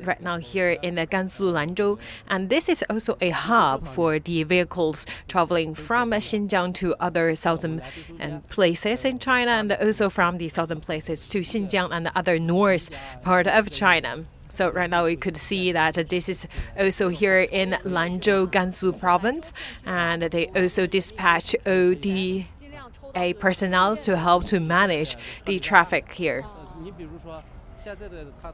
right now here in the Gansu Lanzhou, and this is also a hub for the vehicles traveling from Xinjiang to other southern places in China, and also from the southern places to Xinjiang and the other north part of China. So right now we could see that this is also here in Lanzhou, Gansu province, and they also dispatch ODA personnel to help to manage the traffic here.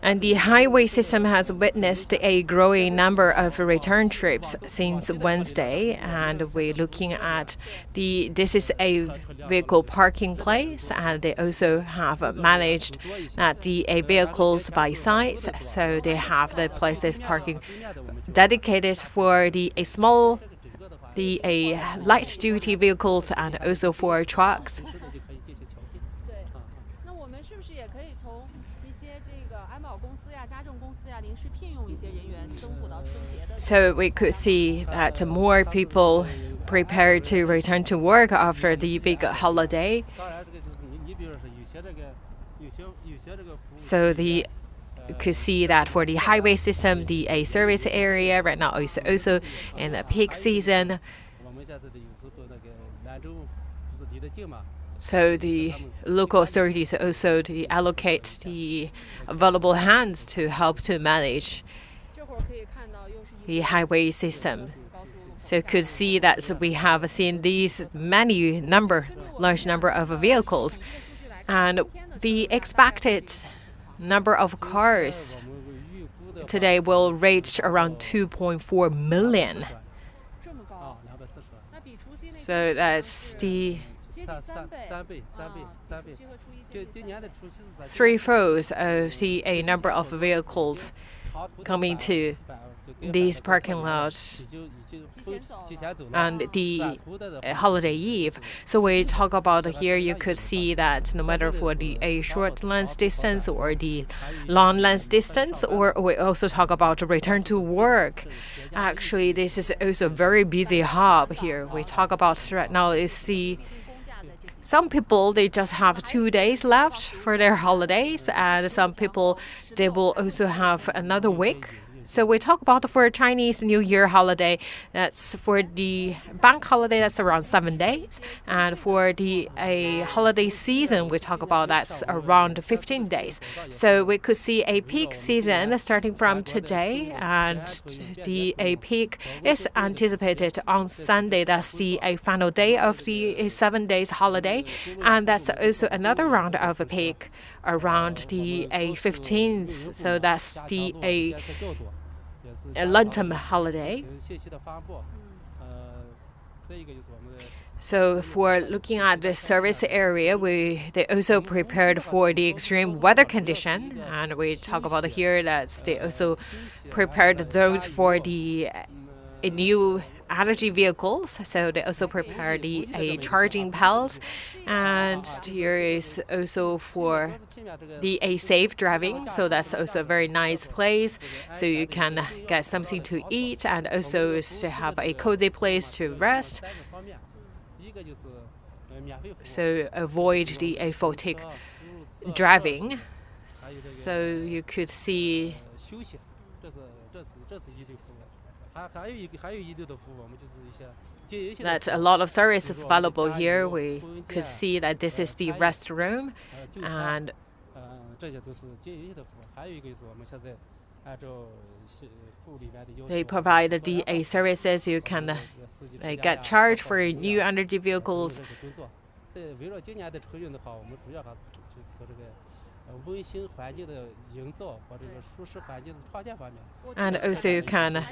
And the highway system has witnessed a growing number of return trips since Wednesday, and we're looking at this is a vehicle parking place, and they also have managed that the vehicles by size, so they have the places parking dedicated for the light duty vehicles and also for trucks. So we could see that more people prepare to return to work after the big holiday. So you could see that for the highway system, the service area right now is also in the peak season. So the local authorities also allocate the available hands to help to manage the highway system. So you could see that we have seen these large number of vehicles, and the expected number of cars today will reach around 2.4 million. So that's the three-folds of the number of vehicles coming to these parking lots and the holiday eve. So we talk about here, you could see that no matter for the short length distance or the long length distance, or we also talk about return to work. Actually, this is also a very busy hub here. We talk about right now is some people, they just have 2 days left for their holidays, and some people, they will also have another week. So we talk about for Chinese New Year holiday, that's for the bank holiday, that's around 7 days. And for the holiday season, we talk about that's around 15 days. So we could see a peak season starting from today, and the peak is anticipated on Sunday. That's the final day of the 7 days holiday. And that's also another round of a peak around the 15th. So that's the Lantern holiday. So for looking at the service area, they also prepared for the extreme weather condition, and we talk about here that they also prepared those for the new energy vehicles. So they also prepare the charging pads, and here is also for the safe driving. So that's also a very nice place, so you can get something to eat and also to have a cozy place to rest. So avoid the aphotic driving. So you could see that a lot of services available here. We could see that this is the restroom, and they provide the services. You can get charged for new energy vehicles. And also you can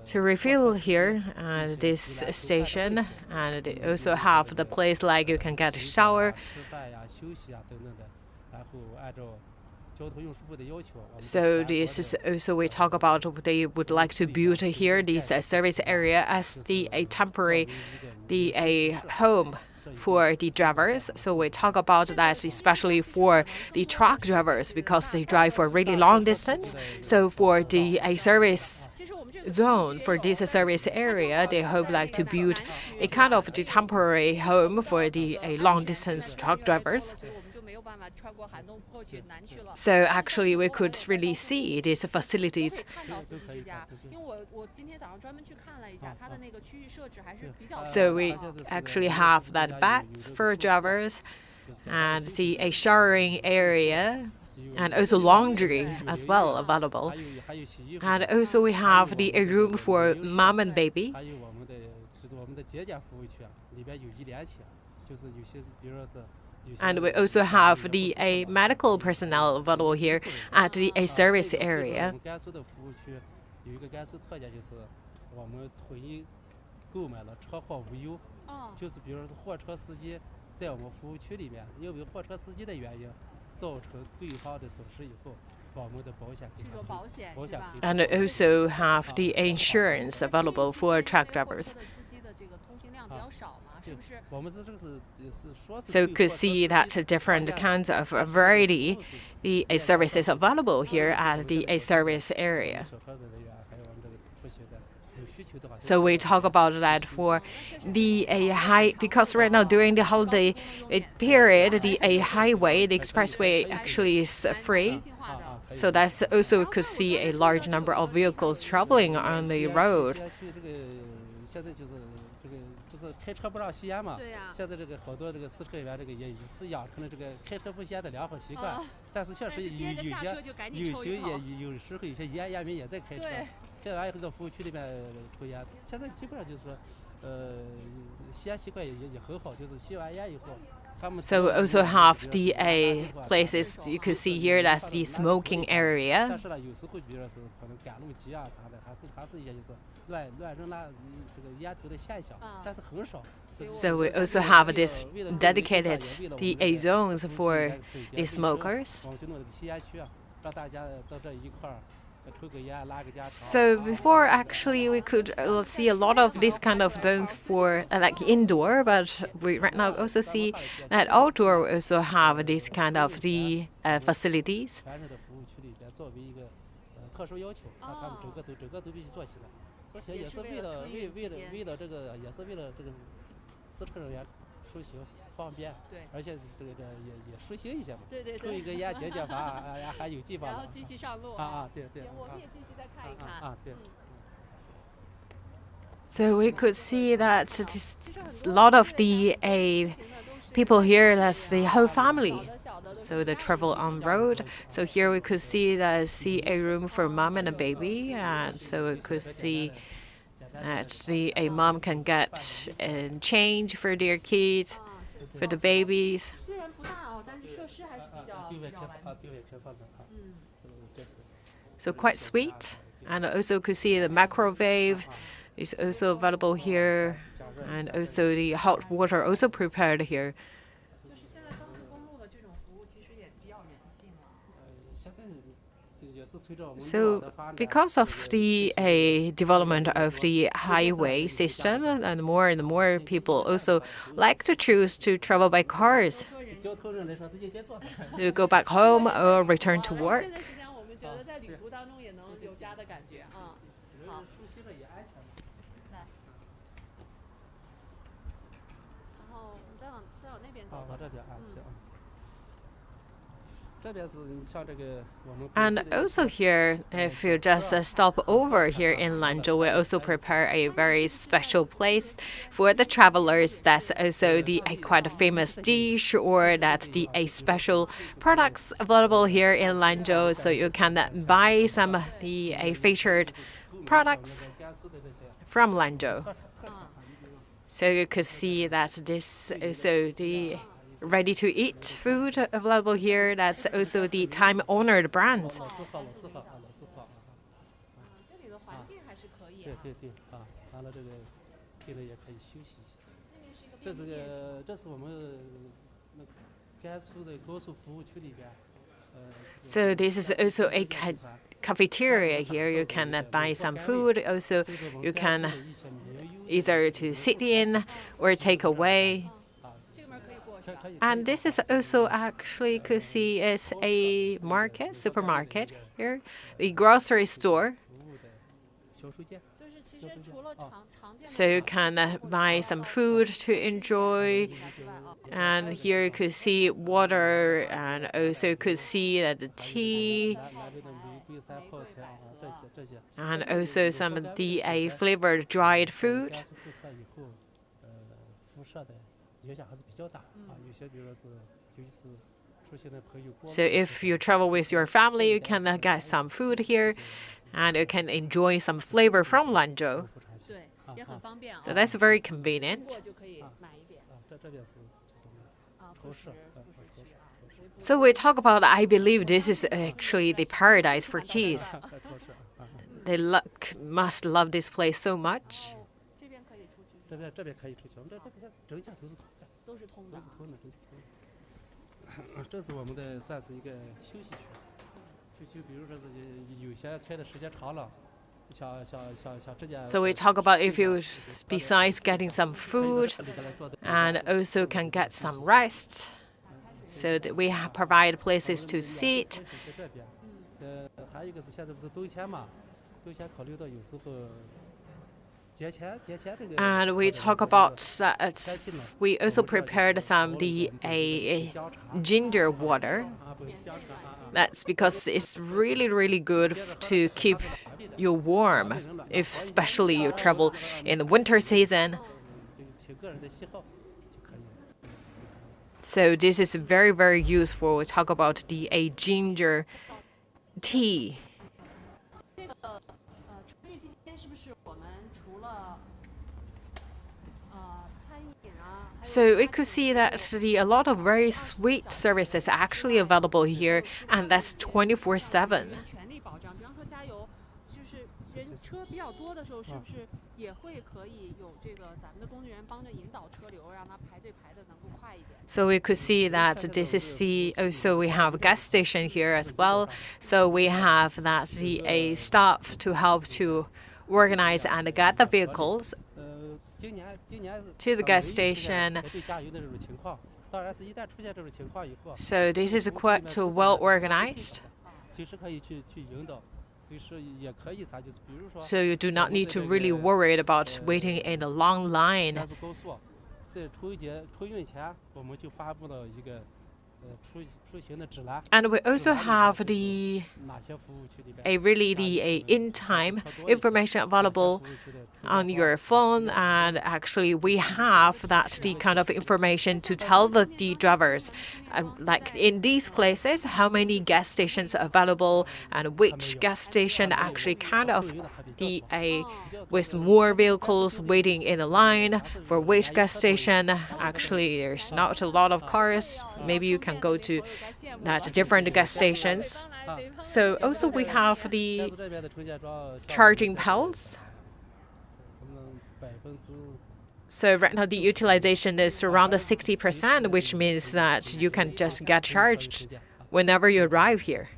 to refill here at this station, and they also have the place like you can get a shower. So this is also we talk about they would like to build here this service area as a temporary home for the drivers. So we talk about that especially for the truck drivers because they drive for a really long distance. So for the service zone, for this service area, they hope like to build a kind of the temporary home for the long distance truck drivers. So actually, we could really see these facilities. So we actually have that beds for drivers and see a showering area and also laundry as well available. And also we have a room for mom and baby. And we also have a medical personnel available here at a service area. And also have the insurance available for truck drivers. So you could see that different kinds of variety the services available here at the service area. So we talk about that for the high, because right now during the holiday period, the highway, the expressway actually is free. So that's also we could see a large number of vehicles traveling on the road. So we also have the places you could see here, that's the smoking area. So we also have this dedicated the zones for the smokers. So before actually we could see a lot of these kind of zones for like indoor, but we right now also see that outdoor we also have this kind of the facilities. So we could see that a lot of the people here, that's the whole family. So they travel on road. So here we could see a room for mom and a baby, and so we could see that a mom can get change for their kids, for the babies. So quite sweet, and also could see the microwave is also available here, and also the hot water also prepared here. So because of the development of the highway system, and more people also like to choose to travel by cars to go back home or return to work. And also here, if you just stop over here in Lanzhou, we also prepare a very special place for the travelers. That's also the quite a famous dish, or that's the special products available here in Lanzhou. So you can buy some of the featured products from Lanzhou. So you could see that this also the ready-to-eat food available here. That's also the time-honored brand. So this is also a cafeteria here. You can buy some food. Also, you can either to sit in or take away. And this is also actually could see is a supermarket here, the grocery store. So you can buy some food to enjoy, And here you could see water, and also could see that the tea, and also some DA flavored dried food. So if you travel with your family, you can get some food here, and you can enjoy some flavor from Lanzhou. So that's very convenient. So we talk about, I believe this is actually the paradise for kids. They must love this place so much. So we talk about if you, besides getting some food, and also can get some rest. So that we provide places to sit. And we talk about that we also prepared some ginger water. That's because it's really, really good to keep you warm, especially you travel in the winter season. So this is very, very useful. We talk about the ginger tea. So we could see that a lot of very sweet services are actually available here, and that's 24/7. So we could see that this is also we have a gas station here as well. So we have that a staff to help to organize and get the vehicles to the gas station. So this is quite well organized. So you do not need to really worry about waiting in a long line. And we also have the in-time information available on your phone, and actually we have the kind of information to tell the drivers, like in these places, how many gas stations are available and which gas station actually kind of with more vehicles waiting in a line for which gas station. Actually, there's not a lot of cars. Maybe you can go to different gas stations. So also we have the charging piles. So right now the utilization is around 60%, which means that you can just get charged whenever you arrive here.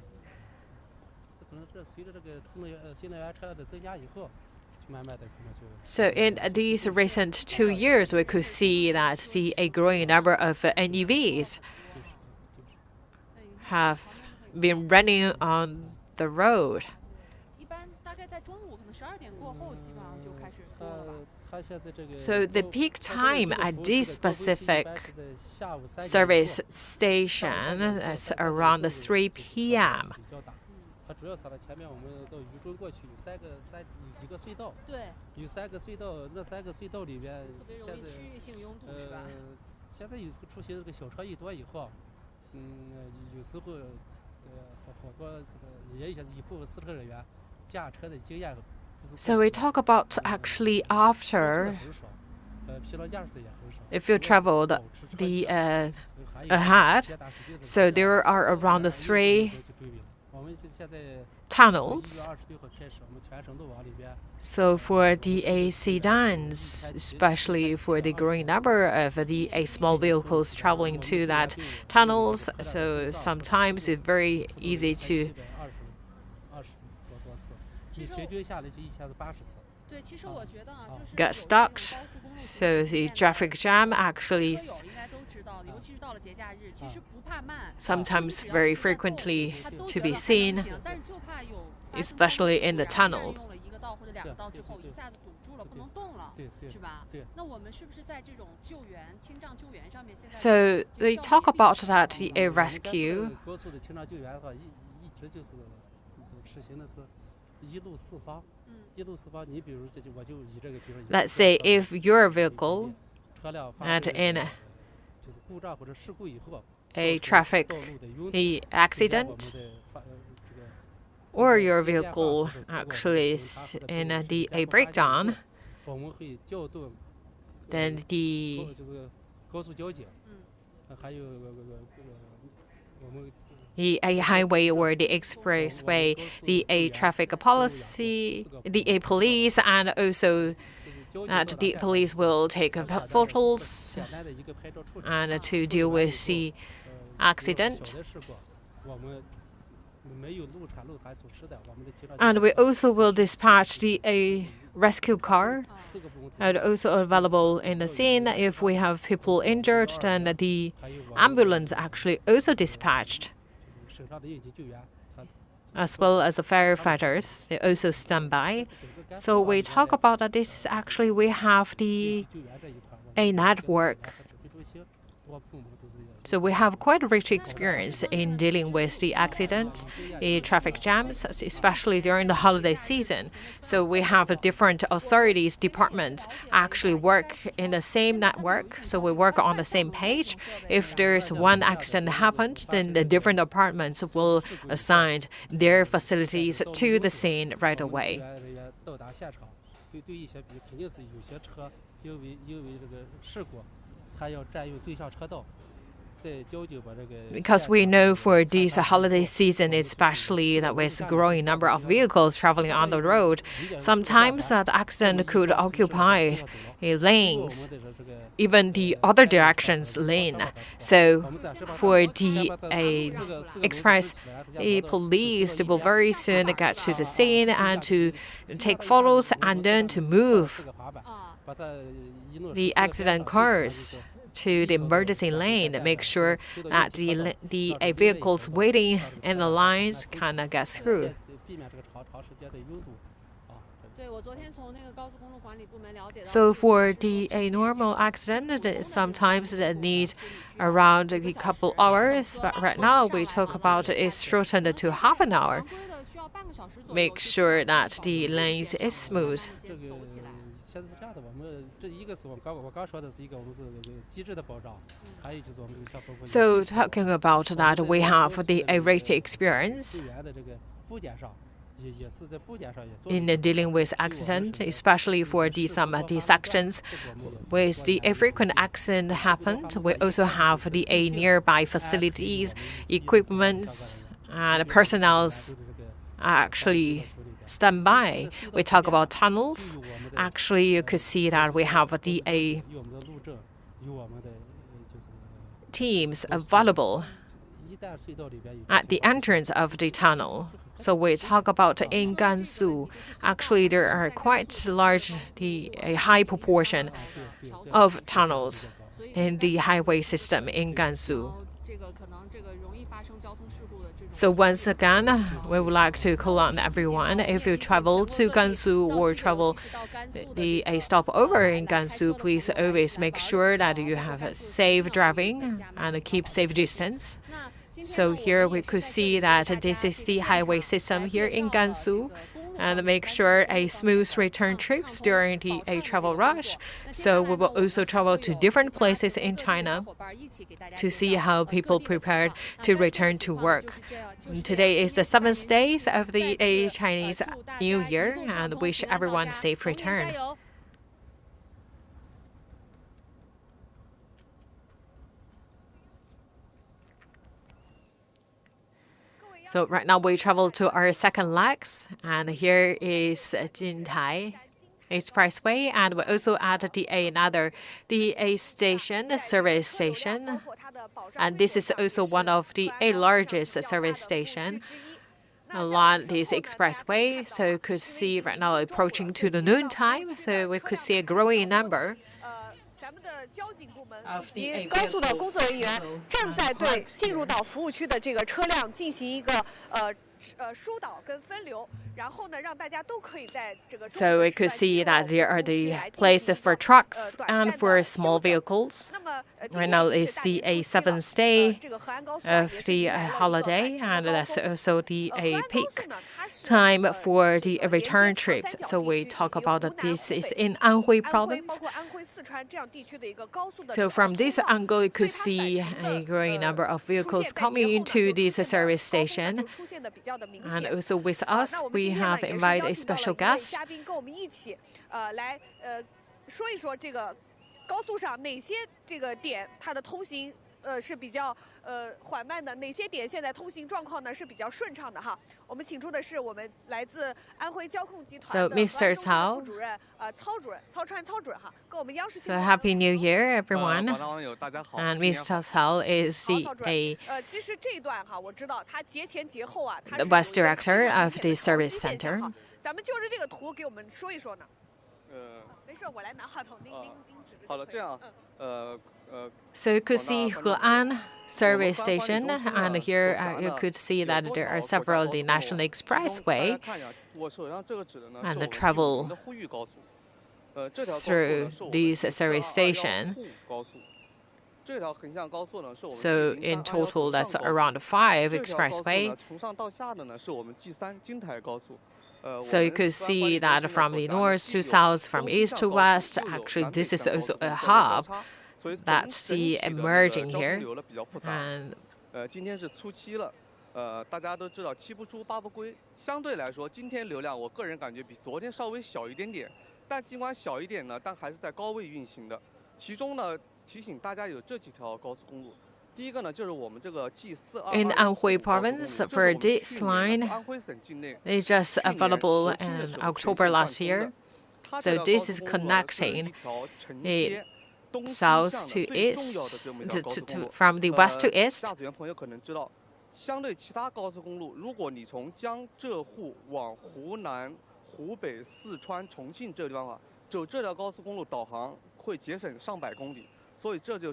So in these recent 2 years, we could see that a growing number of NEVs have been running on the road. So the peak time at this specific service station is around 3 p.m. So we talk about actually after, if you traveled ahead, so there are around 3 tunnels. So for the sedans, especially for the growing number of the small vehicles traveling to that tunnels, so sometimes it's very easy to get stuck. So the traffic jam actually sometimes very frequently to be seen, especially in the tunnels. So they talk about that the rescue. Let's say if your vehicle had in a traffic accident, or your vehicle actually is in a breakdown, then the a highway or the expressway, the a traffic policy, the a police, and also that the police will take photos and to deal with the accident. And we also will dispatch the a rescue car and also available in the scene. If we have people injured, then the ambulance actually also dispatched, as well as the firefighters. They also stand by. So we talk about that this actually we have a network. So we have quite a rich experience in dealing with the accidents, the traffic jams, especially during the holiday season. So we have different authorities, departments actually work in the same network. So we work on the same page. If there's one accident happened, then the different departments will assign their facilities to the scene right away. Because we know for this holiday season, especially that with growing number of vehicles traveling on the road, sometimes that accident could occupy lanes, even the other directions lane. So for the express police, they will very soon get to the scene and to take photos and then to move the accident cars to the emergency lane, make sure that the vehicles waiting in the lines can get through. So for a normal accident, sometimes it needs around a couple hours, but right now we talk about it's shortened to half an hour. Make sure that the lanes is smooth. So talking about that, we have a rich experience in dealing with accident, especially for some sections with the frequent accident happened. We also have the nearby facilities, equipments, and personnels actually stand by. We talk about tunnels. Actually, you could see that we have the teams available at the entrance of the tunnel. So we talk about in Gansu. Actually, there are quite large, a high proportion of tunnels in the highway system in Gansu. So once again, we would like to call on everyone, if you travel to Gansu or travel a stopover in Gansu, please always make sure that you have safe driving and keep safe distance. So here we could see that this is the highway system here in Gansu, and make sure a smooth return trips during a travel rush. So we will also travel to different places in China to see how people prepared to return to work. Today is the 7th day of the Chinese New Year, and wish everyone a safe return. So right now we travel to our second legs, and here is Jintai Expressway, and we also added another station, the service station, and this is also one of the largest service station along this expressway. So you could see right now approaching to the noon time, so we could see a growing number of the 高速的工作人员正在对进入到服务区的这个车辆进行一个 So we could see that there are the places for trucks and for small vehicles. Right now is the 7th day of the holiday, and that's also the peak time for the return trips. So we talk about that this is in Anhui province. So from this angle, you could see a growing number of vehicles coming into this service station. And also with us, we have invited a special guest. So Mr. Cao. So Happy New Year, everyone. And Mr. Cao is the West Director of the Service Center. So you could see He'an service station, and here you could see that there are several of the national expressway and the travel through this service station. So in total, that's around 5 expressway. So you could see that from the north to south, from east to west, actually this is also a hub that's the emerging here. And in Anhui province, for this line, it's just available in October last year. So this is connecting the south to east, from the west to east.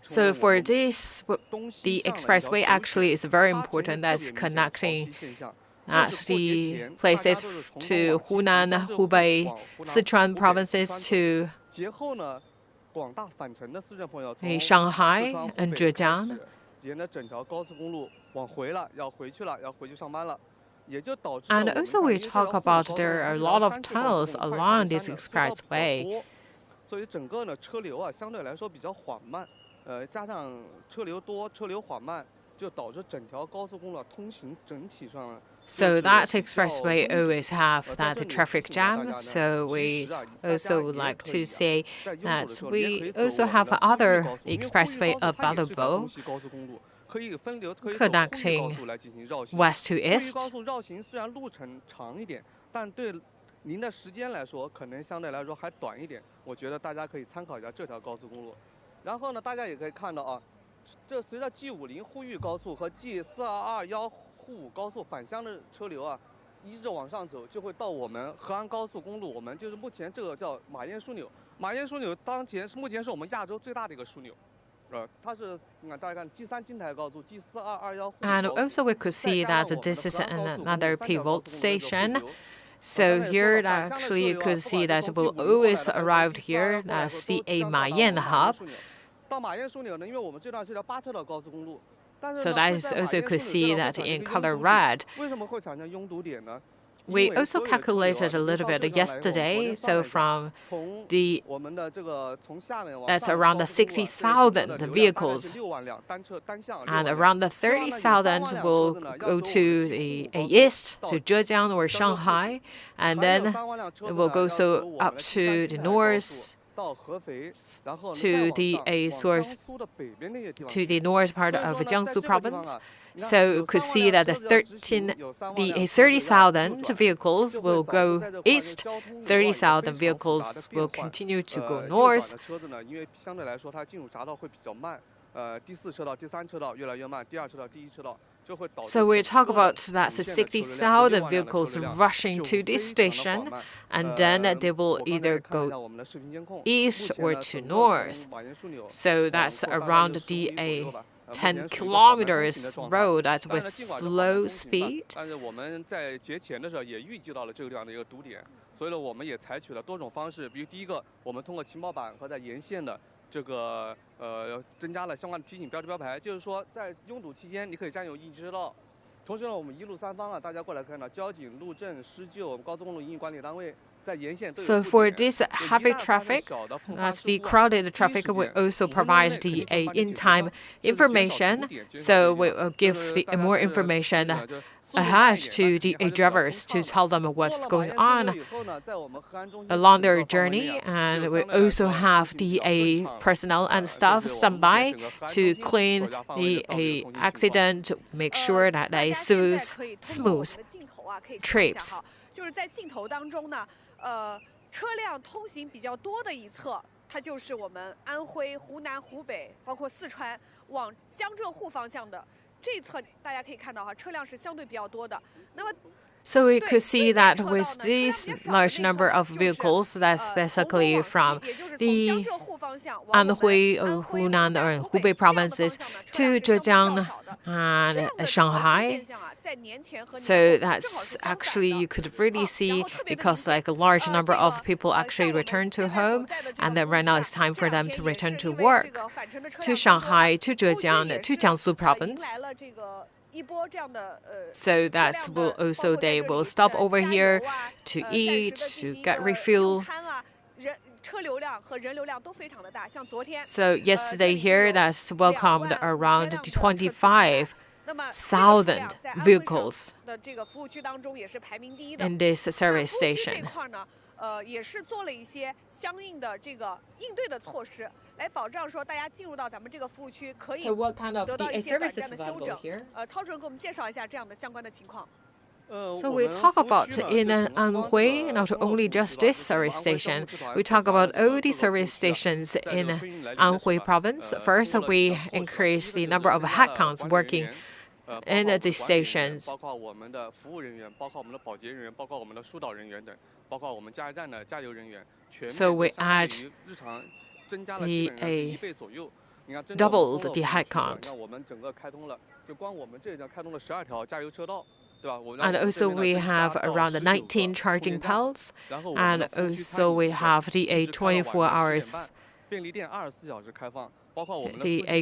So for this, the expressway actually is very important as connecting the places to Hunan, Hubei, Sichuan provinces to Shanghai and Zhejiang. And also we talk about there are a lot of tunnels along this expressway. So that expressway always have that traffic jam. So we also would like to say that we also have other expressway available connecting west to east. And also we could see that this is another pivot station. So here actually you could see that we'll always arrive here as the Mayan hub. So that is also could see that in color red. We also calculated a little bit yesterday. So from the that's around the 60,000 vehicles, and around the 30,000 will go to the east, to Zhejiang or Shanghai, and then it will go so up to the north, to the source, to the north part of Jiangsu province. So you could see that the 30,000 vehicles will go east, 30,000 vehicles will continue to go north. So we talk about that 60,000 vehicles rushing to this station, and then they will either go east or to north. So that's around the 10 kilometers road as with slow speed. 但是我们在节前的时候也预计到了这个地方的一个堵点，所以呢，我们也采取了多种方式，比如第一个，我们通过情报板和在沿线的这个增加了相关的提醒标志标牌，就是说在拥堵期间你可以占有一车道。同时呢，我们一路三方啊，大家过来看到交警、路政、施救、高速公路营运管理单位。 So for this heavy traffic, as the crowded traffic, we also provide the in-time information. So we will give the more information ahead to the drivers to tell them what's going on along their journey, and we also have the personnel and staff standby to clean the accident, make sure that they smooth trips. 就是在镜头当中呢，车辆通行比较多的一侧，它就是我们安徽、湖南、湖北，包括四川往江浙沪方向的这一侧，大家可以看到哈，车辆是相对比较多的。那么 So we could see that with this large number of vehicles, that's basically from the Anhui, Hunan, or Hubei provinces to Zhejiang and Shanghai. So that's actually, you could really see, because like a large number of people actually return to home, and then right now it's time for them to return to work, to Shanghai, to Zhejiang, to Jiangsu province. So that's also they will stop over here to eat, to get refuel. So yesterday here, that's welcomed around 25,000 vehicles in this service station. 也是做了一些相应的这个应对的措施，来保障说大家进入到咱们这个服务区可以得到一些短暂的休整。曹主任给我们介绍一下这样的相关的情况。 So we talk about in Anhui, not only just this service station, we talk about all the service stations in Anhui province. First, we increase the number of headcounts working in the stations. So we add doubled the headcount. And also we have around 19 charging piles, and also we have the 24 hours the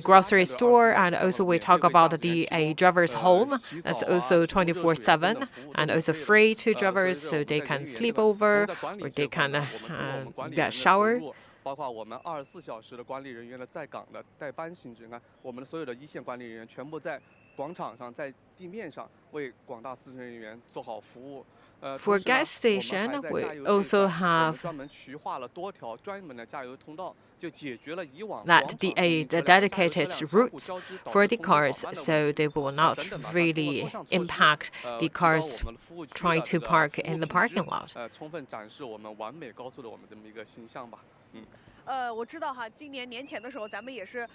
grocery store, and also we talk about the driver's home. That's also 24/7 and also free to drivers, so they can sleep over or they can get shower. 包括我们24小时的管理人员的在岗的代班性质，你看我们的所有的一线管理人员全部在广场上、在地面上为广大司乘人员做好服务。For gas station, we also have that the dedicated routes for the cars, so they will not really impact the cars trying to park in the parking lot. 充分展示我们完美高速的我们这么一个形象吧。我知道哈，今年年前的时候，咱们也是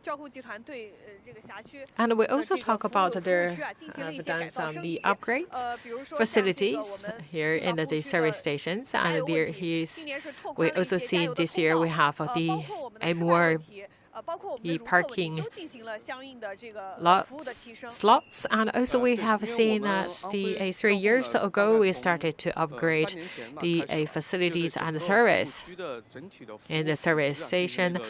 交互集团对这个辖区 And we also talk about there have done some the upgrades facilities here in the service stations, and there we also see this year we have a more the parking slots, and also we have seen that 3 years ago we started to upgrade the facilities and the service in the service station.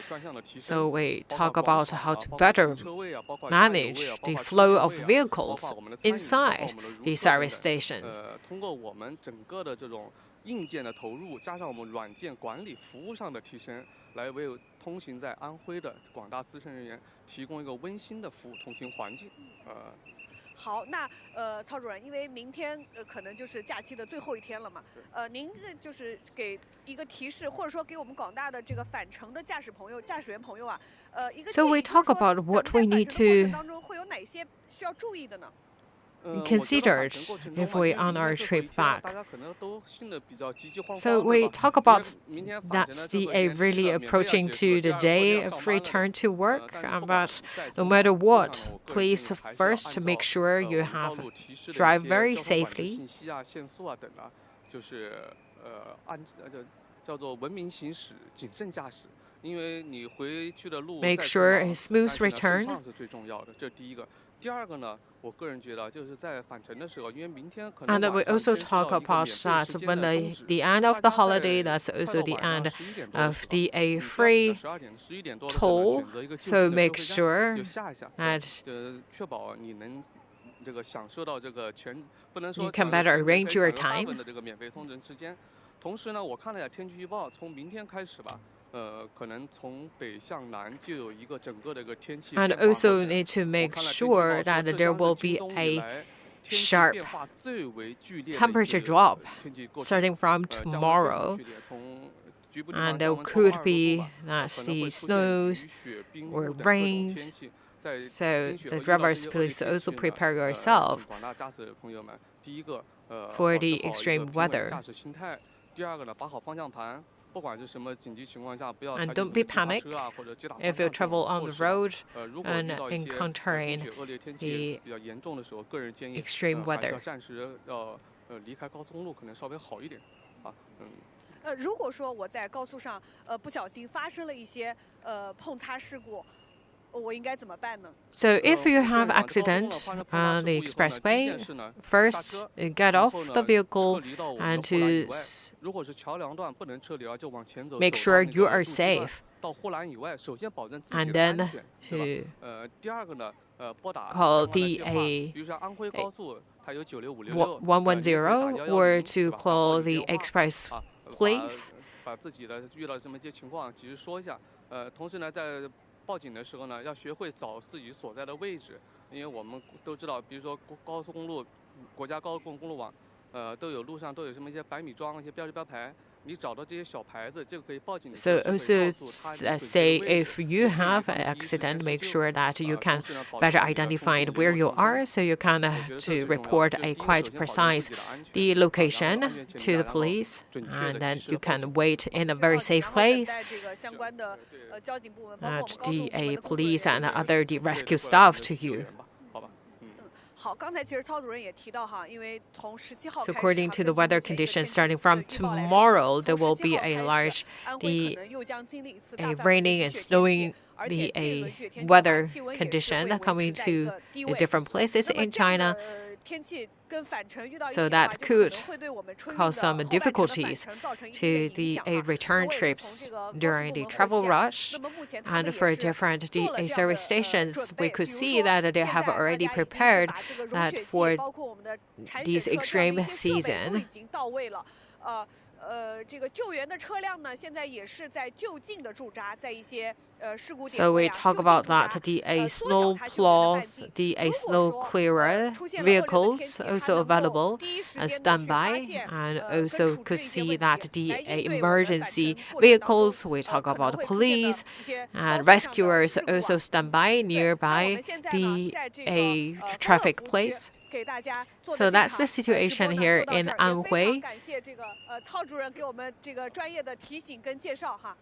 So we talk about how to better manage the flow of vehicles inside the service station. 通过我们整个的这种硬件的投入，加上我们软件管理服务上的提升，来为通行在安徽的广大司乘人员提供一个温馨的服务通行环境。好，那曹主任，因为明天可能就是假期的最后一天了嘛，您就是给一个提示，或者说给我们广大的这个返程的驾驶员朋友啊，一个 So we talk about what we need to 当中会有哪些需要注意的呢？ considered if we on our trip back. So we talk about that's the really approaching to the day of return to work, but no matter what, please first make sure you have drive very safely. 叫做文明行驶、谨慎驾驶，因为你回去的路 make 再 sure 长 a 但 smooth 是呢，顺 return. 畅是最重要的，这是第一个。第二个呢，我个人觉得就是在返程的时候，因为明天可能 And 晚 we 上 also 牵涉 talk 到一个 about 免费 that 时间 when 的终止， the end 大 of the 家 holiday, 在 that's 快 also 到 the 晚上 end 11点多的 of 时候， the 你不要等到 free 12点、11点多的时候呢， toll. 选择一个就 So 近的 make 收费站 sure 就下一下， that 确保你能这个享受到这个不能 you 说 can 享受 better 全程，可 arrange 以 your 享受大部 time. 分的这个免费通勤时间。同时呢，我看了一下天气预报，从明天开始吧，可能从北向南就有一个整个的一个天气 And 变化冒 also 险。 need to 我 make 看了天气预 sure 报说， that 这 there 将 will 是今 be 冬以 a 来天气 sharp 变化最为剧烈的一 temperature 次 drop 天气过程， starting from 将会非常 tomorrow. 剧烈，从局部地方 And 降 there 温超过 could 20度 be 吧， that 可能 the 会出现雨 snows 雪、冰 or 雾等各种 rains. 天气。在 So 冰雪 the 和遇到这 drivers 些恶劣 please 天 also 气呢， prepare 请 yourself 广大驾驶的朋友们，第一个， for 保持 the 好一个 extreme 平稳的 weather. 驾驶心态。第二个呢，把好方向盘，不管是什么紧急情况下，不要 And 采取 don't 什 be 么急刹 panic 车啊，或者击打方 if 向 you 这种 travel on 措 the 施吧。 road 如果遇 and 到一些冰 encountering 雪恶劣天 the 气比较严重的时候，个人建议 extreme 还是 weather. 要暂时离开高速公路，可能稍微好一点。啊，如果说我在高速上不小心发生了一些碰擦事故，我应该怎么办呢？ So if you have accident on the expressway, first get off the vehicle and to 如果是桥梁段不能撤离了，就往前走， make 走 sure 到那 you 个 are 路基段 safe. 到护栏以外，首先保证自己 And 的安 then 全，对 to 吧？第二个呢，拨打 call 相关的 the 电话，比如说安徽高速，它有9656， 110 or to 对吧？打报 call 警 the 电话 express 啊， police. 把自己的遇到这么一些情况及时说一下。同时呢，在报警的时候呢，要学会找自己所在的位置，因为我们都知道，比如说高速公路、国家高速公路网，路上都有什么一些百米桩、一些标志标牌。你找到这些小牌子，就可以报警的时 So 候就可以 also 告诉他你准确 say 的位 if 置， you 就可以 have 帮 an 你第一时间 accident, 施 make 救。 sure that you 同 can 时呢，保 better 持你的通 identify 讯 where 联 you 络状态。 are so you can 我觉得这 to 是最重要的。 report 这是 a 第一个， quite 首先保证 precise 自己的安全， the 然后 location 安全前提 to 下， the 然后 police 准确 and 的 then 及时 you 的报 can 警。 wait in a 报 very 警， safe 然后等 place 待这个相关的交警部门，包括我 that 们高速部门 DA 的工作人 police 员。 and other the 对对 rescue 过来我 staff 们 to 去救 you. 援吧，好吧。 好，刚才其实曹主任也提到哈，因为从17号 So 开始 according 哈， to the 根据 weather 目前一个 conditions 天气 starting from 预报来说， tomorrow, 从 there will 17 be 号 a 开 large 始，安徽可 the 能又将经历一次 a 大范围的 raining 雨 and 雪天气， snowing 而 the 且这 a 轮雨雪天气的话， weather 气温也是 condition 会维 coming 持在一 to 个低 the 位。 different places 那么 in 这样 China. 的天气跟返程遇到一 So 起的话， that 就可能 could 会对我们春运 cause 的 some 后半程的返 difficulties 程造成一 to 定的影 the 响 a 哈。那 return 我也是从 trips 这个高速 during 部 the 门获 travel 悉啊， rush. 那么目前他们 And 也 for 是 different 做了 DA 这样的 service stations, 准 we 备， could 比如 see 说 that they 现 have 在大 already 家已经是 prepared 把这个融 that 雪剂， for 包括我们的铲 these 雪车这样的 extreme 一些设备都 season. 已经到位了。这个救援的车辆呢，现在也是在就近的驻扎，在一些事故点 So 位 we 啊， talk 就近 about 驻扎 that the 缩 snow 小它救援的半 plows, 径。 the 如果 snow 说 clearer 出现了恶劣的天 vehicles 气，它 also 能够 available 第一时 and 间的去发 standby, 现 and 跟 also 处置 could 一些 see 问 that 题，来 the 应对我们返 emergency 程过程当中 vehicles, we talk 可能 about 会出现的 police 一些 and 高速上的 rescuers 事故 also 啊。 stand by 对，那我 nearby 们现在呢， the 在这个 a 高尔 traffic 夫区 place. 给大家做 So 的进 that's 场 the 直播 situation 呢 here 就到 in 这儿，也非常 Anhui. 感谢这个曹主任给我们这个专业的提醒跟介绍哈。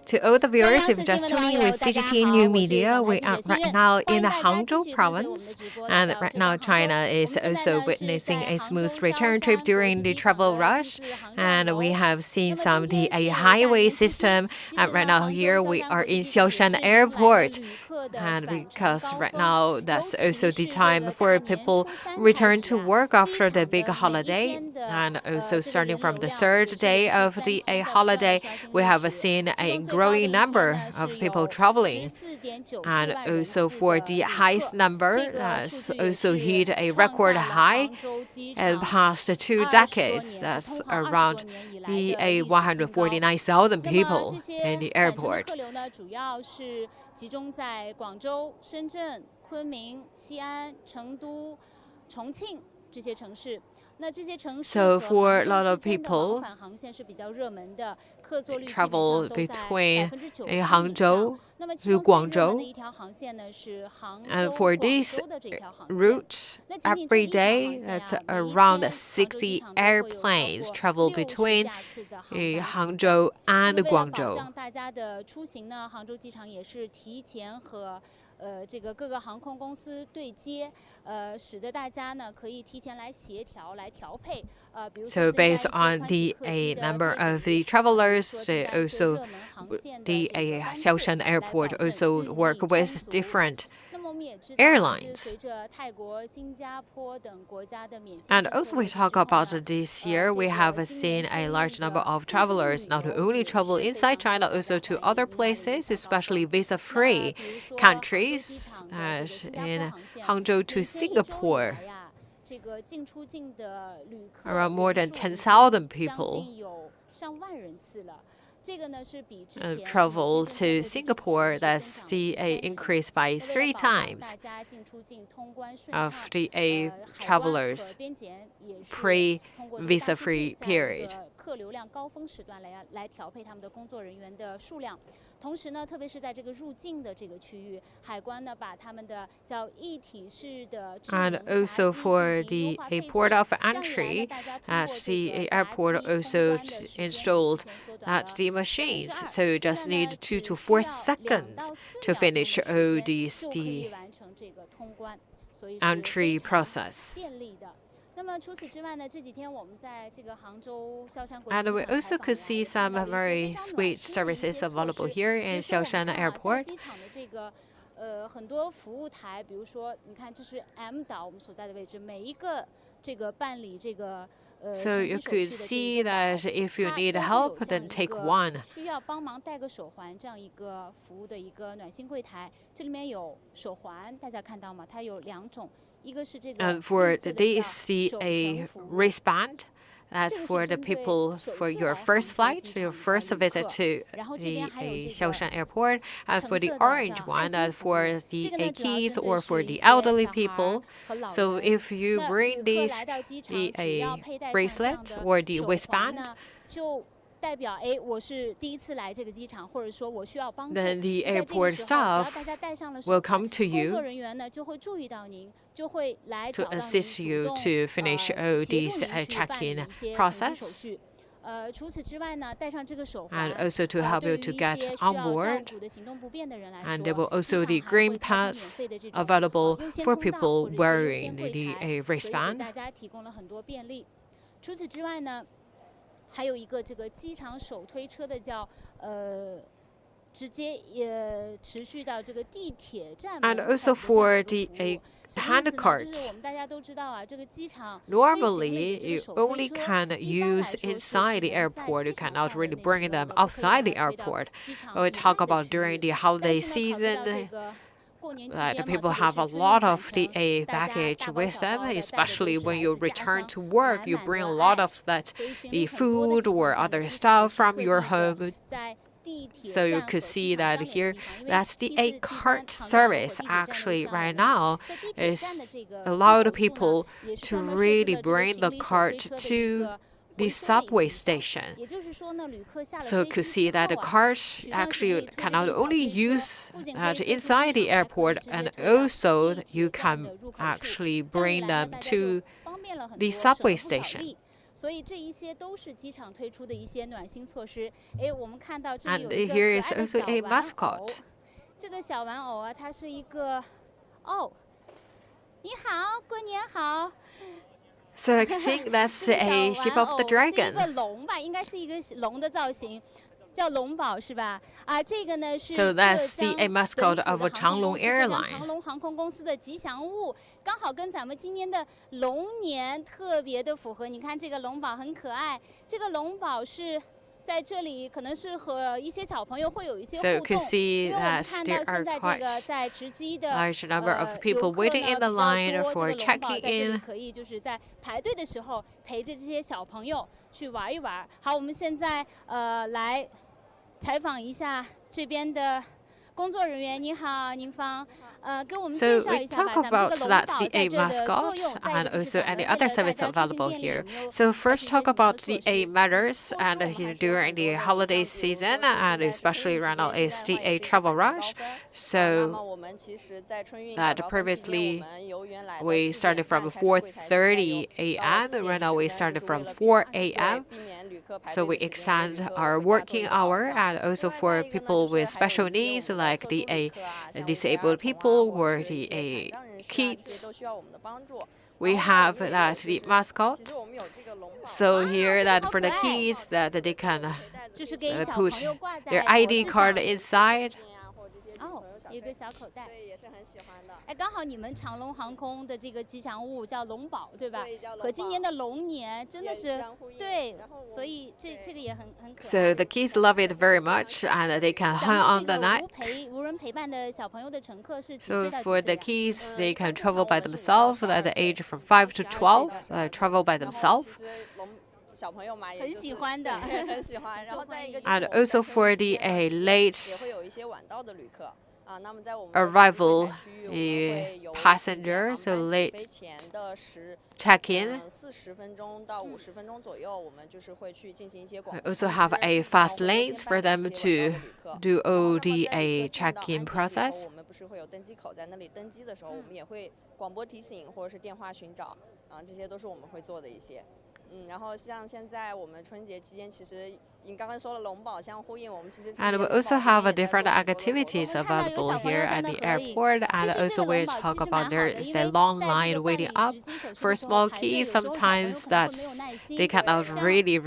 To all the viewers, if just tuning in with CGTN New Media, we are right now in the Hangzhou province. And right now, China is also witnessing a smooth return trip during the travel rush. And we have seen some of the highway system. And right now, here we are in Xiaoshan Airport. And because right now, that's also the time for people return to work after the big holiday. And also starting from the third day of the holiday, we have seen a growing number of people traveling. And also for the highest number, has also hit a record high in the past 2 decades. That's around the 149,000 people in the airport. So for a lot of people, travel between Hangzhou to Guangzhou. And for this route, every day, that's around 60 airplanes travel between Hangzhou and Guangzhou. So based on the number of the travelers, also the Xiaoshan Airport also work with different airlines. And also we talk about this year, we have seen a large number of travelers not only travel inside China, also to other places, especially visa-free countries, in Hangzhou to Singapore. Around more than 10,000 people travel to Singapore. That's the increase by 3 times of the travelers pre-visa-free period. And also for the port of entry, at the airport also installed at the machines. So you just need 2 to 4 seconds to finish all the entry process. And we also could see some very sweet services available here in Xiaoshan Airport. So you could see that if you need help, then take one. And for this, the wristband. That's for the people for your first flight, your first visit to the Xiaoshan Airport. And for the orange one, for the keys or for the elderly people. So if you bring this bracelet or the wristband, then the airport staff will come to you to assist you to finish all this check-in process. And also to help you to get on board. And there will also be green pass available for people wearing the wristband. And also for the hand cart. Normally, you only can use inside the airport. You cannot really bring them outside the airport. When we talk about during the holiday season, that people have a lot of the baggage with them, especially when you return to work. You bring a lot of the food or other stuff from your home. So you could see that here, that's the cart service. Actually, right now, is allowed people to really bring the cart to the subway station. So you could see that the cars actually can not only use inside the airport, and also you can actually bring them to the subway station. 所以这一些都是机场推出的一些暖心措施。哎，我们看到这里 And 有一个 here 可 is 爱的 also 小 a 玩偶 mascot.，这个小玩偶啊，它是一个你好，过年好。So I think that's 这个 a 小 shape 玩 of the 偶是一个 dragon. 龙吧，应该是一个龙的造型。叫龙宝是吧？啊，这个呢是 So 浙 that's 江 the 本 mascot 土 of 的 a 航空 Changlong 公司，浙江 airline. 长龙航空公司的吉祥物，刚好跟咱们今年的龙年特别的符合。你看这个龙宝很可爱，这个龙宝是在这里可能是和一些小朋友会有一些 So you 互 can 动， see 因为我们 that 看 there 到 are 现在这 quite 个在值机的 large number of 游 people 客 waiting 呢 in the 比较 line 多，这 for 个龙宝 checking 在这里 in. 可以就是在排队的时候陪着这些小朋友去玩一玩。好，我们现在来采访一下这边的工作人员。你好，您方，跟我们介 So 绍 we 一下吧， talk 咱们这 about 个龙 that's 宝 the 在 A 这的作 mascot 用，再一 and 个就是 also 想 any 了 other 解大 service 家出行 available 便利有 here. 没有 So 采取 first 一些 talk 什么 about 措 the 施？ A matters 说是 and 我们还是有 during 很 the 多的， holiday 像比如 season 说是 and 在春运 especially 期 around 间， our 现在的话 SDA 也是一个 travel 大的高 rush. 峰。那 So 么我们其实在春运早 that 高峰期间，我 previously 们由原来的 we 4 started 点 from 半开始柜台，现在有 4:30 到了 a.m. 4 点 Right 10 now we 分，就 started 是为 from 了 4 对 a.m. 避免旅客排 So 队 we 的时间，给 extend 旅客 our 回家做一 working 个保 hour 障。 and 另 also 外再 for 一个呢，就 people 是 with 还有 special 一些 needs 我们的 like 特 the 殊旅客啊，像无缘儿 disabled 童啊， people 或 or 者是一 the 些残障人士啊，这些 kids. 都需要我们的帮助。 We 然后呢，我 have 们也有 that 就 the 是，其 mascot. 实我们有这个龙宝， So 哇， here 这个 that 好 for 可 the 爱， keys that they can 就是给小 put 朋友挂在 their 脖 ID 子 card 上。 inside. 或者这些小朋友小哦，一个小口袋，对，也是很喜欢的。哎，刚好你们长龙航空的这个吉祥物叫龙宝，对吧？对，叫龙宝。和今年的龙年真的是对，所以这个也很可爱。 So the kids love it very much and they can 咱 hang 们 on 这 the 个 neck. 无人陪伴的小朋友的乘客是几 So 岁到几 for 岁 the 呀？ kids, they can travel by themselves at the age from 5 to 12, travel by 然后 themselves. 其实小朋友嘛，也很喜欢的，很喜欢。然后再一个就是 And 我们在 also 春 for 运期 the 间呢，其实 late 也会有一些晚到的旅客。那么在我们的 arrival 值机柜台区域，我们会有 passenger, 航 so 班起 late 飞前的check-in. 40分钟到50分钟左右，我们就是会去进行一些广 We 播 also 通 have 知， a 然后 fast 会优 lanes 先 for 办 them 理一些晚到 to 的旅客。 do 然后 all 那么 the 在旅客 a 进到安 check-in 检以后， process. 我们不是会有登机口，在那里登机的时候，我们也会广播提醒或者是电话寻找，这些都是我们会做的一些。然后像现在我们春节期间，其实您刚刚说了龙宝相呼应，我们其实 And we also have different activities available here at the airport. And also we talk about there is a long line waiting up for small kids. Sometimes that's they cannot really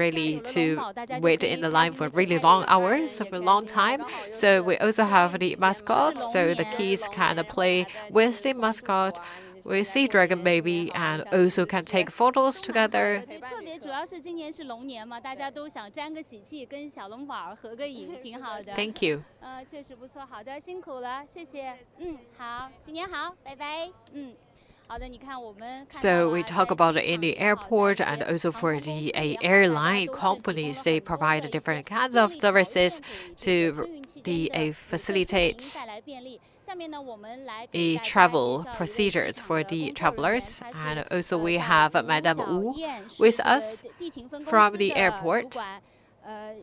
to wait in the line for really long hours for a long time. So we also have the mascot, so the kids can play with the mascot. We see Dragon Baby and also can take photos together. 特别主要是今年是龙年嘛，大家都想沾个喜气，跟小龙宝合个影，挺好的。 Thank you. 确实不错，好的，辛苦了，谢谢。好，新年好，拜拜。好的，你看我们。So we talk about it in the airport and also for the airline companies. They provide different kinds of services to facilitate the travel procedures for the travelers. And also we have Madame Wu with us from the airport.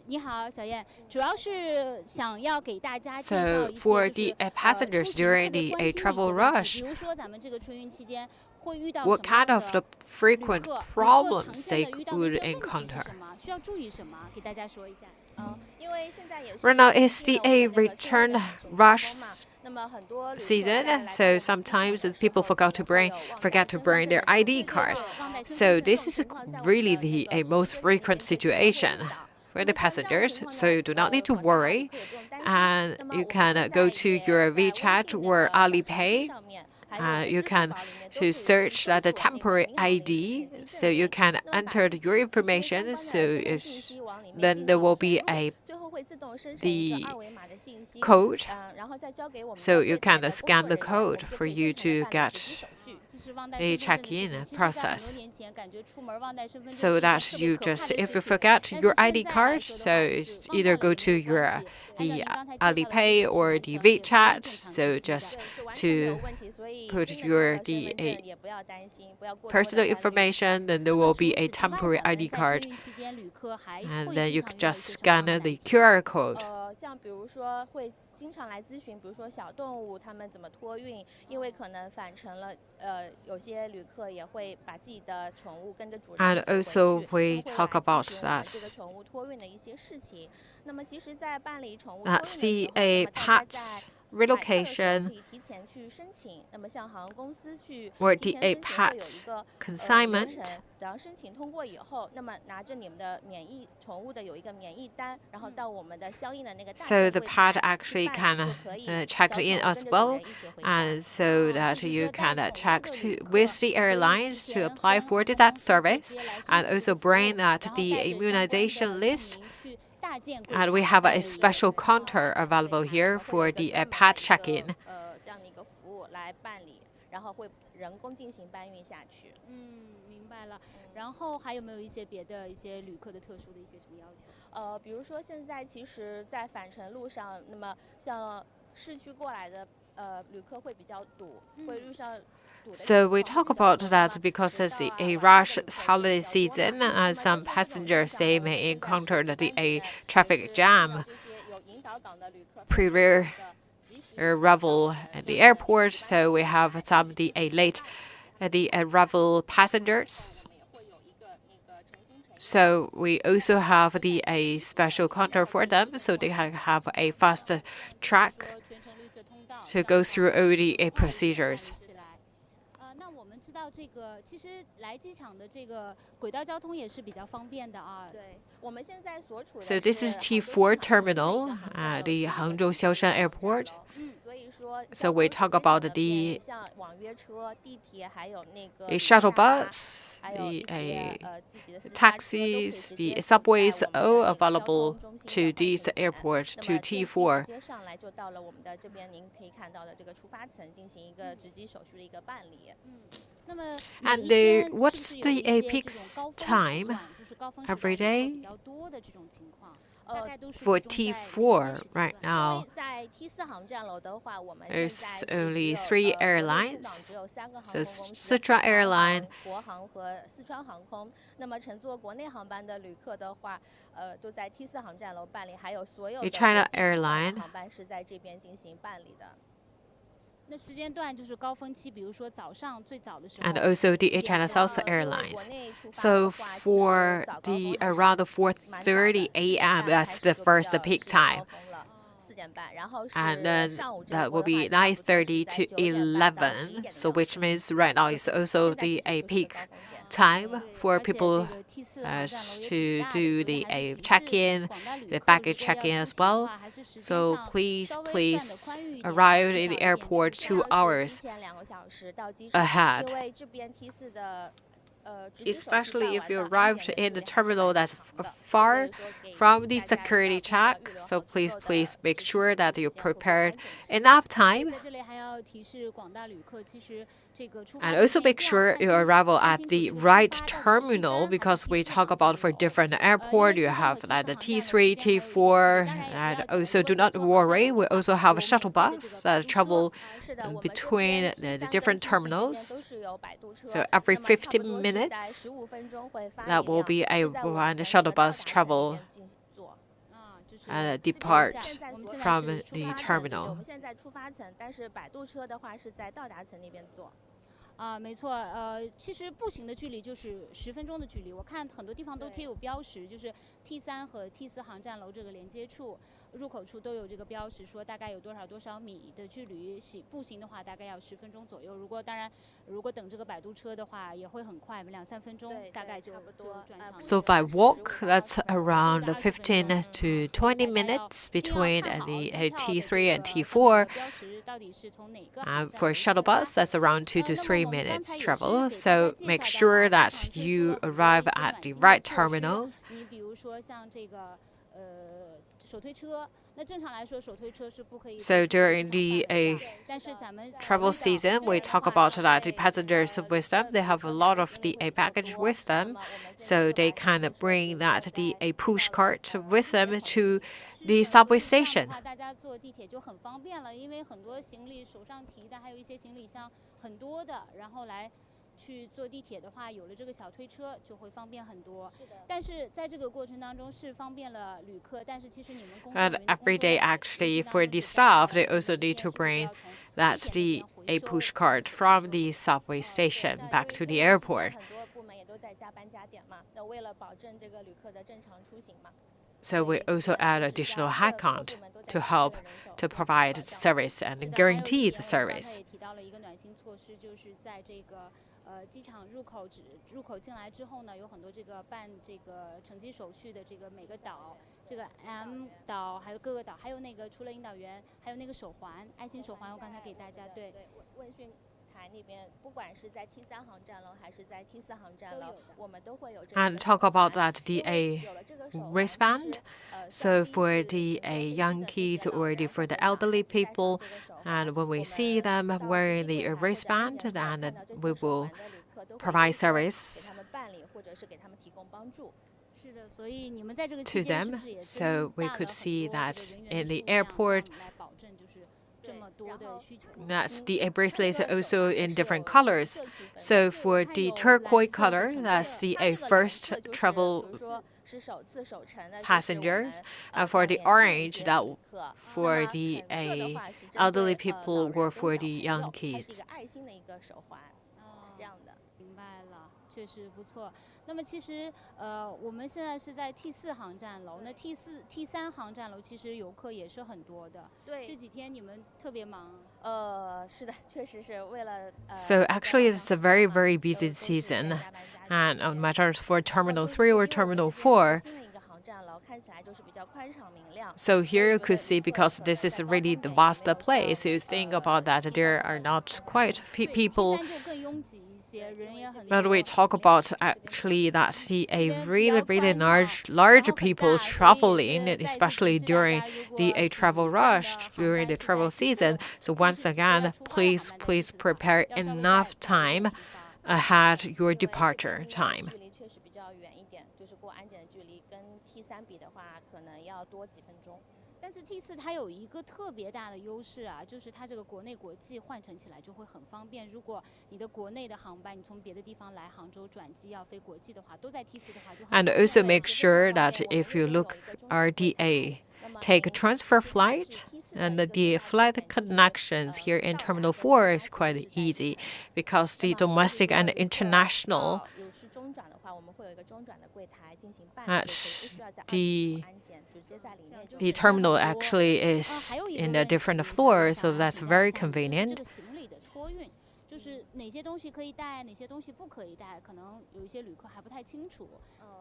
你好，小燕，主要是想要给大家介绍 So 一些 for 就是 the passengers during the travel rush, 比如说咱们这个春运期间会遇到 what 什么样 kind of the 的 frequent 旅客 problems 常 they 见的遇到的 would 一些问题是 encounter? 什么？需要注意什么？给大家说一下。Right now it's the return rush season, so sometimes people forget to bring their ID card. So this is really the most frequent situation for the passengers. So you do not need to worry, and you can go to your WeChat or Alipay. You can to search that the temporary ID, so you can enter your information. So then there will be the code, so you can scan the code for you to get a check-in process. So that you just, if you forget your ID card, so either go to your the Alipay or the WeChat, so just to put your personal information, then there will be a temporary ID card, and then you can just scan the QR code. 像比如说会经常来咨询，比如说小动物它们怎么托运，因为可能返程了，有些旅客也会把自己的宠物跟着主人 And 一起回 also 去， we 他们会 talk 来 about 咨询我们 that 这个宠物托运的一些事情。那么其实，在办理宠物托运的 that's 时 the 候，那么大家 pet 在 relocation 可以提前去申请，那么向航空公司去 or 提 the 前申请会有一 pet 个流 consignment. 程，然后申请通过以后，那么拿着你们的宠物的有一个免疫单，然后到我们的相应的那个大 So 件 the 柜 pet 台 actually 去 can 办理就可以， check 小 in 宠物 as 跟着主 well, 人一起回家。 and so that you can check with the airlines to 跟 apply 航 for 空 that 公司 service, 直接来申 and 请这 also 个服务， bring that 然后 the 带着相关的 immunization 证 list. 明去大件柜 And 台 we have 办 a 理 special 啊 counter available 柜台 here 会有 for 一个 the 专门的 pet 一个 check-in. 这样的一个服务来办理，然后会人工进行搬运下去。明白了。然后还有没有一些别的一些旅客的特殊的一些什么要求？比如说现在其实，在返程路上，那么像市区过来的旅客会比较堵，会遇上。 So we talk about that because it's a rush holiday season, and some passengers they may encounter a traffic jam pre-arrival at the airport. So we have some late arrival passengers. So we also have a special counter for them, so they have a fast track to go through all the procedures. 那我们知道这个，其实来机场的这个轨道交通也是比较方便的啊。对，我们现在所处的 So this is T4 terminal at the Hangzhou Xiaoshan Airport. 所以说 So we talk about the 像网约车、地铁，还有那个 shuttle bus, 还有一 the 些自己的私家车都可以 taxis, 直 the 接 subways 在我 all 们的那个交 available 通中心 to 的 this 换乘 airport 那 to 么电梯 T4. 直接上来就到了我们的这边，您可以看到的这个出发层进行一个值机手续的一个办理。那么 And 每一 the 天 what's 是不是有 the 一些 peak 这种高峰时 time 段，就是高峰时 every 段旅 day 客比较多的这种情况？大概都是 for 集中在 T4 哪些时间 right 段 now? 在 T4 航站楼的话，我们 There's 现在 only 是 three 只有国内出 airlines. 港只有3个航 So 空公司 Sichuan 韩航 Airline, 国航和四川航空。那么乘坐国内航班的旅客的话，都在 T4 航站楼办理，还有所有的 China 国际直航的 Airline 航班是在这边进行办理的。那时间段就是高峰期，比如说早上最早的时候 and also the 几点 China 钟 South 作为 Airlines. 国内出发 So 的话，其实 for 早高 the 峰还是 around 蛮早的 4:30 a.m. 4点半 that's 开 the 始就比 first 较 peak 是高 time. 峰了4点半，然后是 And then 上午这 that 波 will 的话 be 差不多是 9:30 在 to 9点半到11 11. 点的 So 样 which 子。 means right now 就 is 是 also 现在 the 其实 a 就是 peak 高峰点。 time 对 for 而且 people 这个 T4 航站楼也 to 挺大的， do 所以 the 还是提示 check-in, 广大旅 the 客 baggage 如果要 check-in 出 as 行的 well. 话还是时间 So 上 please, 稍微算得 please 宽裕一点， arrive 提 in 早 the 一点 airport 出 2发。之 hours 前2个小时到机场， ahead. 因为这边 T4的值机手续办 Especially if 完 you 的安 arrived 检的 in 距 the 离还是 terminal 蛮 that's 长的， far 所以说给 from the 大家 security 要 check. 预留 So 好足 please, 够的 please make 值机 sure 手续 that 时 you 间和过 prepared 安检的时间。 enough time. 在这里还要提示广大旅客，其实这个出发 And 之 also 前 make 一定要 sure 看 you 清楚 arrival 看 at 清楚 the 这个出 right 发到底是 terminal T3 because 还 we 是 talk T4 about 航 for 站楼。 different 因 airport. 为 You 出发 have 和 like T4 the 航站楼 T3, 之间还有一段距离， T4, 当然也不 and 要讲， also 如 do 果是 not 坐航站 worry. 楼 We 的话， also 我 have a 们 shuttle 排的这 bus 个摆 that 渡车。 travel 是的，我们这 between 边 the T3跟 different T4之间都 terminals. 是有摆渡车， So every 那么差不15多是在 minutes, 15分钟会发 that 一 will 辆， be a 是在我们 one 的那 shuttle 个到 bus 达层那 travel 边进行坐。就是 depart 现在所 from 在是出 the 发层，对，我 terminal. 们现在出发层，但是摆渡车的话是在到达层那边坐。没错，其实步行的距离就是10分钟的距离。我看很多地方都贴有标识，就是 T3和 T4航站楼这个连接处、入口处都有这个标识，说大概有多少米的距离，步行的话大概要10分钟左右。当然，如果等这个摆渡车的话，也会很快，2-3分钟大概就差不多转场。So by walk, that's around 15 to 20 minutes between the T3 and T4. 标识到底是从哪个 For a shuttle bus, that's around 2 to 3 minutes travel. So make sure that you arrive at the right terminal. 你比如说像这个手推车，那正常来说手推车是不可以。 So during the 但是咱们 travel season, we talk about that the passengers with them, they have a lot of the baggage with them, so they can bring that the push cart with them to the subway station. 大家坐地铁就很方便了，因为很多行李手上提的，还有一些行李箱很多的，然后来去坐地铁的话，有了这个小推车就会方便很多。但是在这个过程当中是方便了旅客，但是其实你们工作人 And 员的工 every 作 day, 啊 actually, 实际 for 当中 the 是非常 staff, 的 they 繁 also 琐 need 现 to 在是不是 bring 要从地 that's 铁里 the 面回 a 收 push cart from the subway 对， station 那 back 因为 to 春 the 节期间 airport. 很多部门也都在加班加点嘛，那为了保证这个旅客的正常出行嘛， So we also add additional headcount to help to provide service 是 and 的，还有一 guarantee 点 the 我们刚才 service. 也提到了一个暖心措施，就是在这个机场入口进来之后呢，有很多这个办这个乘机手续的这个每个岛，这个 M 岛还有各个岛，还有那个除了引导员，还有那个手环，爱心手环，我刚才给大家对。问讯台那边，不管是在 T3航站楼还是在 T4航站楼，我们都会有这个 And 手 talk about 环 that the 因为 a 有了这个手环，其 wristband. 实 So 像第一 for 次 the 乘坐 a 飞机 young 的这 kids 些老 or 人 the 和 for the 小孩 elderly 可以戴上 people, 这个手环 and when we 我 see 们 them 到 wearing 值 the 机柜台或者安 wristband, 检口 and 看到这 we 些手 will 环的旅客都会 provide 优先给 service 他们办理或者是给他们提供帮助。是的，所以你们在这个 to 期间是 them. 不是也 So 增 we 大了 could 很 see 多这 that 个人 in 员 the 的数量，这 airport, 样来保证就是这么多的需求。 that's the a 它这 bracelets 个 are 手 also 环也 in 是 different 有 colors. 色区分的。 So 对，我 for 看 the 有 turquoise 蓝色和 color, 橙 that's 色。 the 它 a 这个蓝 first 色就是比 travel 如说是首次守城的，就是我 passengers, 们 and for 比 the 较年轻 orange 的一些 that 旅客。那 for 么 the 橙色的 a 话是针 elderly 对 people 老 or 人 for 跟 the 小 young 朋友，它是一 kids. 个爱心的一个手环，是这样的。 明白了，确实不错。那么其实我们现在是在 T4航站楼，那 T3航站楼其实游客也是很多的。这对，几天你们特别忙。是的，确实是为了 So 大家 actually, 忙 it's a 忙 very, 嘛 very 都 busy 都是在 season. 加班加 And 点 no 对 matter for 然后 Terminal 所 3以 or 我们 Terminal 这边是 4. 新的一个航站楼，看起来就是比较宽敞明亮。 So 所以 here 有 you 的 could 旅 see 客 because 可 this 能 is 在高 really 峰 the 点也 vast 没有 place. 像 You think about that 基 there 本 are 的 not 看起来 quite 很 pe- 对 people. T3就更拥挤一些，人也很 But 多。 we talk about actually that see 这 a 边比 really, 较 really 宽 large, 敞，然 large 后很 people 大，所以也 traveling, 是再一次提 especially 示大 during 家，如 the 果 a 喜 travel 欢的 rush 航 during 班 the 是在 travel T4 season. So 但 once 是喜欢 again, 出发的 please, 航班在 please T4 的话 prepare 要稍微 enough 再早一点 time 出发。 ahead your 因为这边 departure 那个 time. 距离确实比较远一点，就是过安检的距离跟 T3比的话，可能要多几分钟。 但是 T4它有一个特别大的优势啊，就是它这个国内国际换乘起来就会很方便。如果你的国内的航班，你从别的地方来杭州转机要飞国际的话，都在 T4的话就很 And 方便。 also make sure that if you look RDA, take a transfer flight, and the flight connections here in Terminal 4 is quite easy because the domestic and international 有事中转的话，我们会有一个中转的柜台进行办 at 理，就可以不需要在 the 安检，直接在里面就 the 可以 terminal actually is in a different floor, so that's very 这 convenient. 个行李的托运，就是哪些东西可以带，哪些东西不可以带，可能有一些旅客还不太清楚，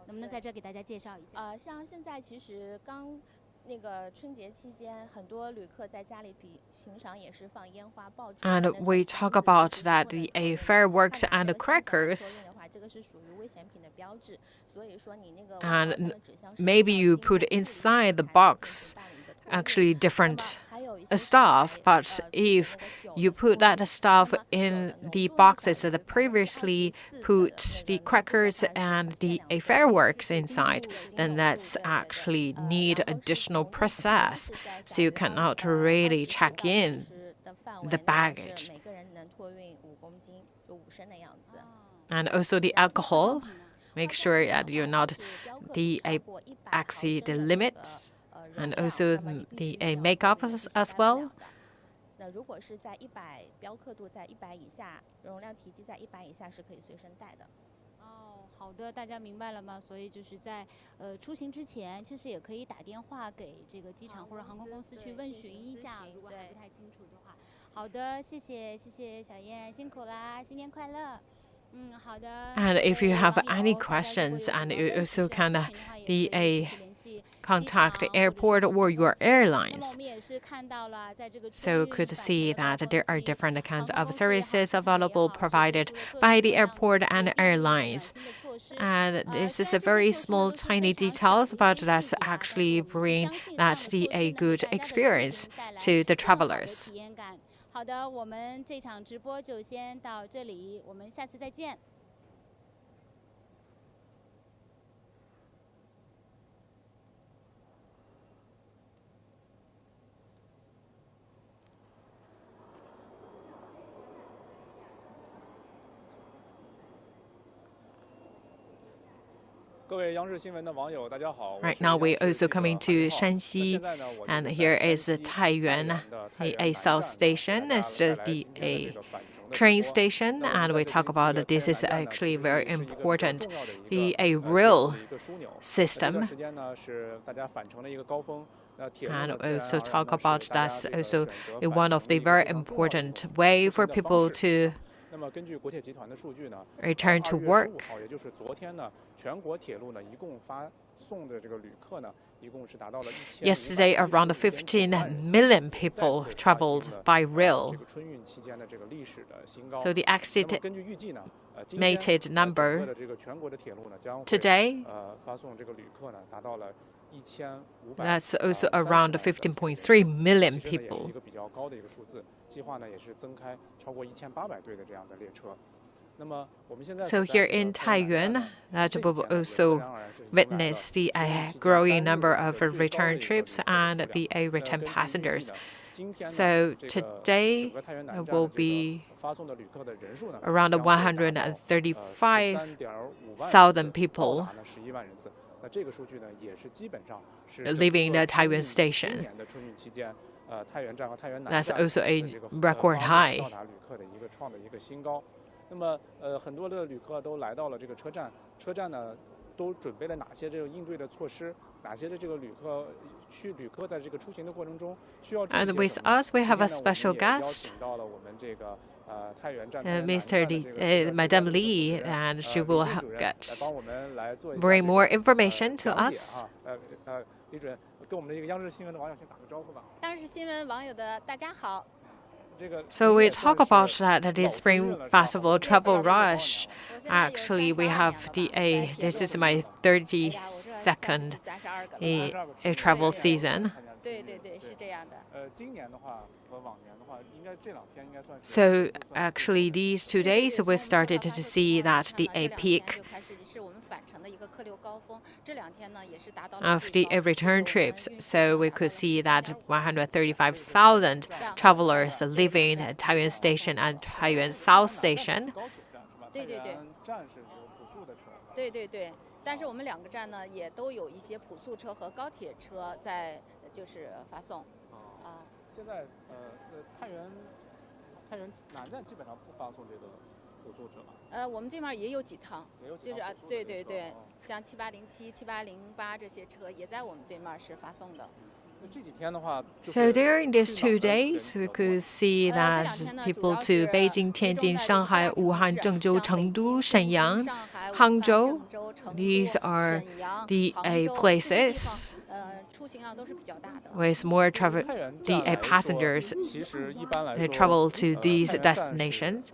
能不能在这给大家介绍一下？像现在其实刚那个春节期间，很多旅客在家里比平常也是放烟花爆竹的 And 那种 we 箱 talk 子 about 其实是 that 不能 the 托运 a 的 fireworks 它拿 and the 这个箱子来托 crackers. 运的话，这个是属于危险品的标志，所以说你那个 And 外包装的纸箱是 maybe 需 you 要经过 put 自己 inside the 平台进 box 行办理一个托运。 actually 那么 different 还有一些 stuff, 品牌 but 自己的 if 那个酒 you 的 put 托 that 运 stuff 那么酒 in 的浓 the 度呢， boxes 小 that 于 previously 24%的 put 那 the 个浓度的 crackers 话是 and 限 the 2 a 度的 fireworks 低 inside, 度的金 then 浓 that's 度，对对对。 actually 然 need 后是 additional 浓度 process, 是在 so 小 you 于cannot 25 really 到 check in 50的范 the 围内，是 baggage. 每个人能托运5公斤，就5升的样子。 And also the 这样子。 alcohol, make 化 sure 妆 that 品 you're 的话 not 是标克 the 超 a 过100毫 exceed 升 the 的那个 limits, 容 and 量， also 那么你必 the 须 a 要 makeup 托运的是 as 限量 well. 的。那如果是在100标刻度在100以下，容量体积在100以下是可以随身带的。 哦，好的，大家明白了吗？所以就是在出行之前，其实也可以打电话给这个机场或者航空公司去问询一下，如果还不太清楚的话。好的，谢谢小燕，辛苦啦，新年快乐。好的。 And if you have 网 any 友大家如果有 questions, 什 and 么 you 问题 also 需要 can 咨询的话，也 the 可以 a 去联系 contact the 机场或者是 airport 航空 or 公 your 司。那么 airlines. 我们也是看到了，在这个 So 春运 could 返 see 程的高 that 峰 there are 期， different 航 kinds 空 of 公司也好， services 机场也 available 好，是 provided 推出了各 by 种 the 各样 airport 的 and 便利的暖 airlines. 心的措施。 And this 虽 is 然 a 这些 very 措施 small, 都是非 tiny 常 details, 小 but 一些 that's 细节啊，但是 actually 我们是 bring 相信这样 that 的 the 措施 a 能给 good 大家的出 experience 行带来 to the 更好的 travelers. 体验感。好的，我们这场直播就先到这里，我们下次再见。Right now, we're also coming to Shanxi, and here is Taiyuan, a south station. It's just a train station, and we talk about this is actually very important, a rail system. And we also talk about that's also one of the very important way for people to return to work. Yesterday, around 15 million people traveled by rail. So the estimated number today, that's also around 15.3 million people. So here in Taiyuan, that will also witness the growing number of return trips and the return passengers. So today will be around 135,000 people leaving the Taiyuan station. That's also a record high. And with us, we have a special guest, Madame Li, and she will bring more information to us. So we talk about that the Spring Festival travel rush. Actually, we have this is my 32nd travel season. So actually, these 2 days we started to see that the peak of the return trips. So we could see that 135,000 travelers leaving Taiyuan Station and Taiyuan South Station. So during these 2 days, we could see that people to Beijing, Tianjin, Shanghai, Wuhan, Zhengzhou, Chengdu, Shenyang, Hangzhou. These are the places with more passengers travel to these destinations.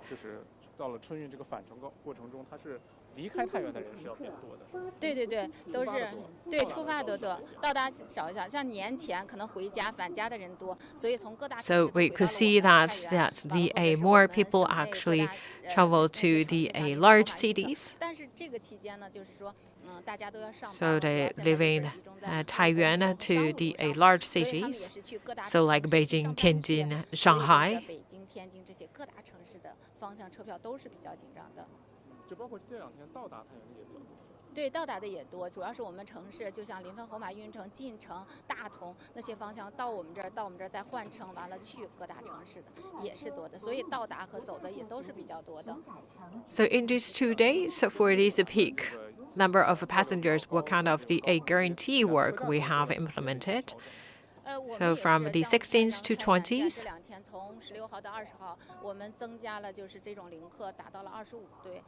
So we could see that more people actually travel to the large cities. So they live in Taiyuan to the large cities, so like Beijing, Tianjin, Shanghai. So in these 2 days, for this peak number of passengers, what kind of the guarantee work we have implemented? So from the 16th to 20th,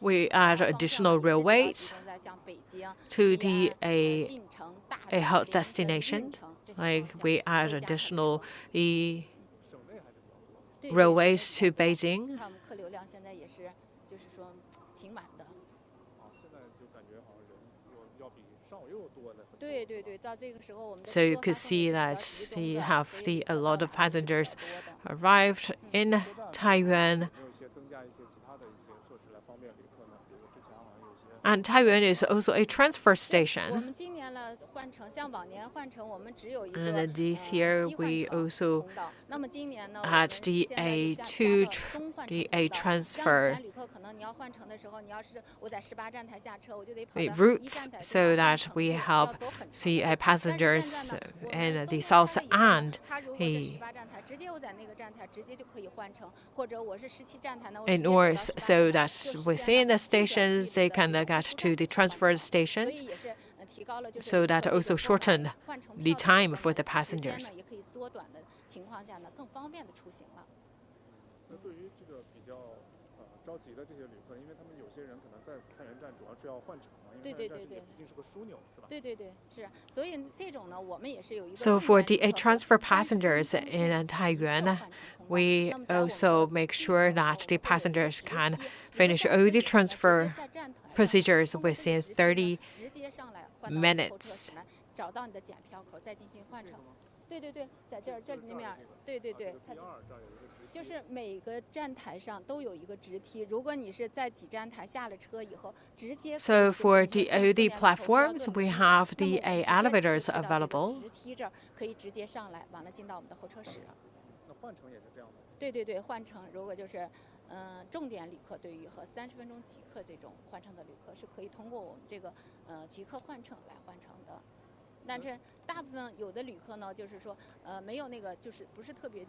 we add additional railways to the hot destination. Like we add additional railways to Beijing. So you could see that a lot of passengers arrived in Taiyuan. And Taiyuan is also a transfer station. And this year we also had the A transfer the routes so that we help the passengers in the south and in north, so that within the stations they can get to the transfer stations, so that also shorten the time for the passengers. So for the transfer passengers in Taiyuan, we also make sure that the passengers can finish all the transfer procedures within 30 minutes. So for the OD platforms, we have the elevators available.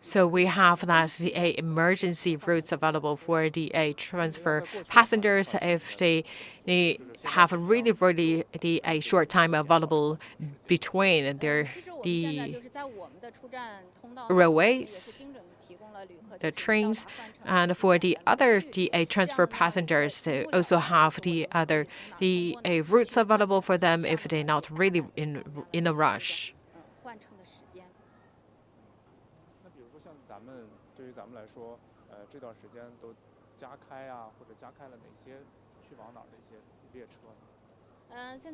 So we have that the emergency routes available for the transfer passengers if they have really a short time available between the railways, the trains, and for the other transfer passengers, they also have the routes available for them if they're not really in a rush.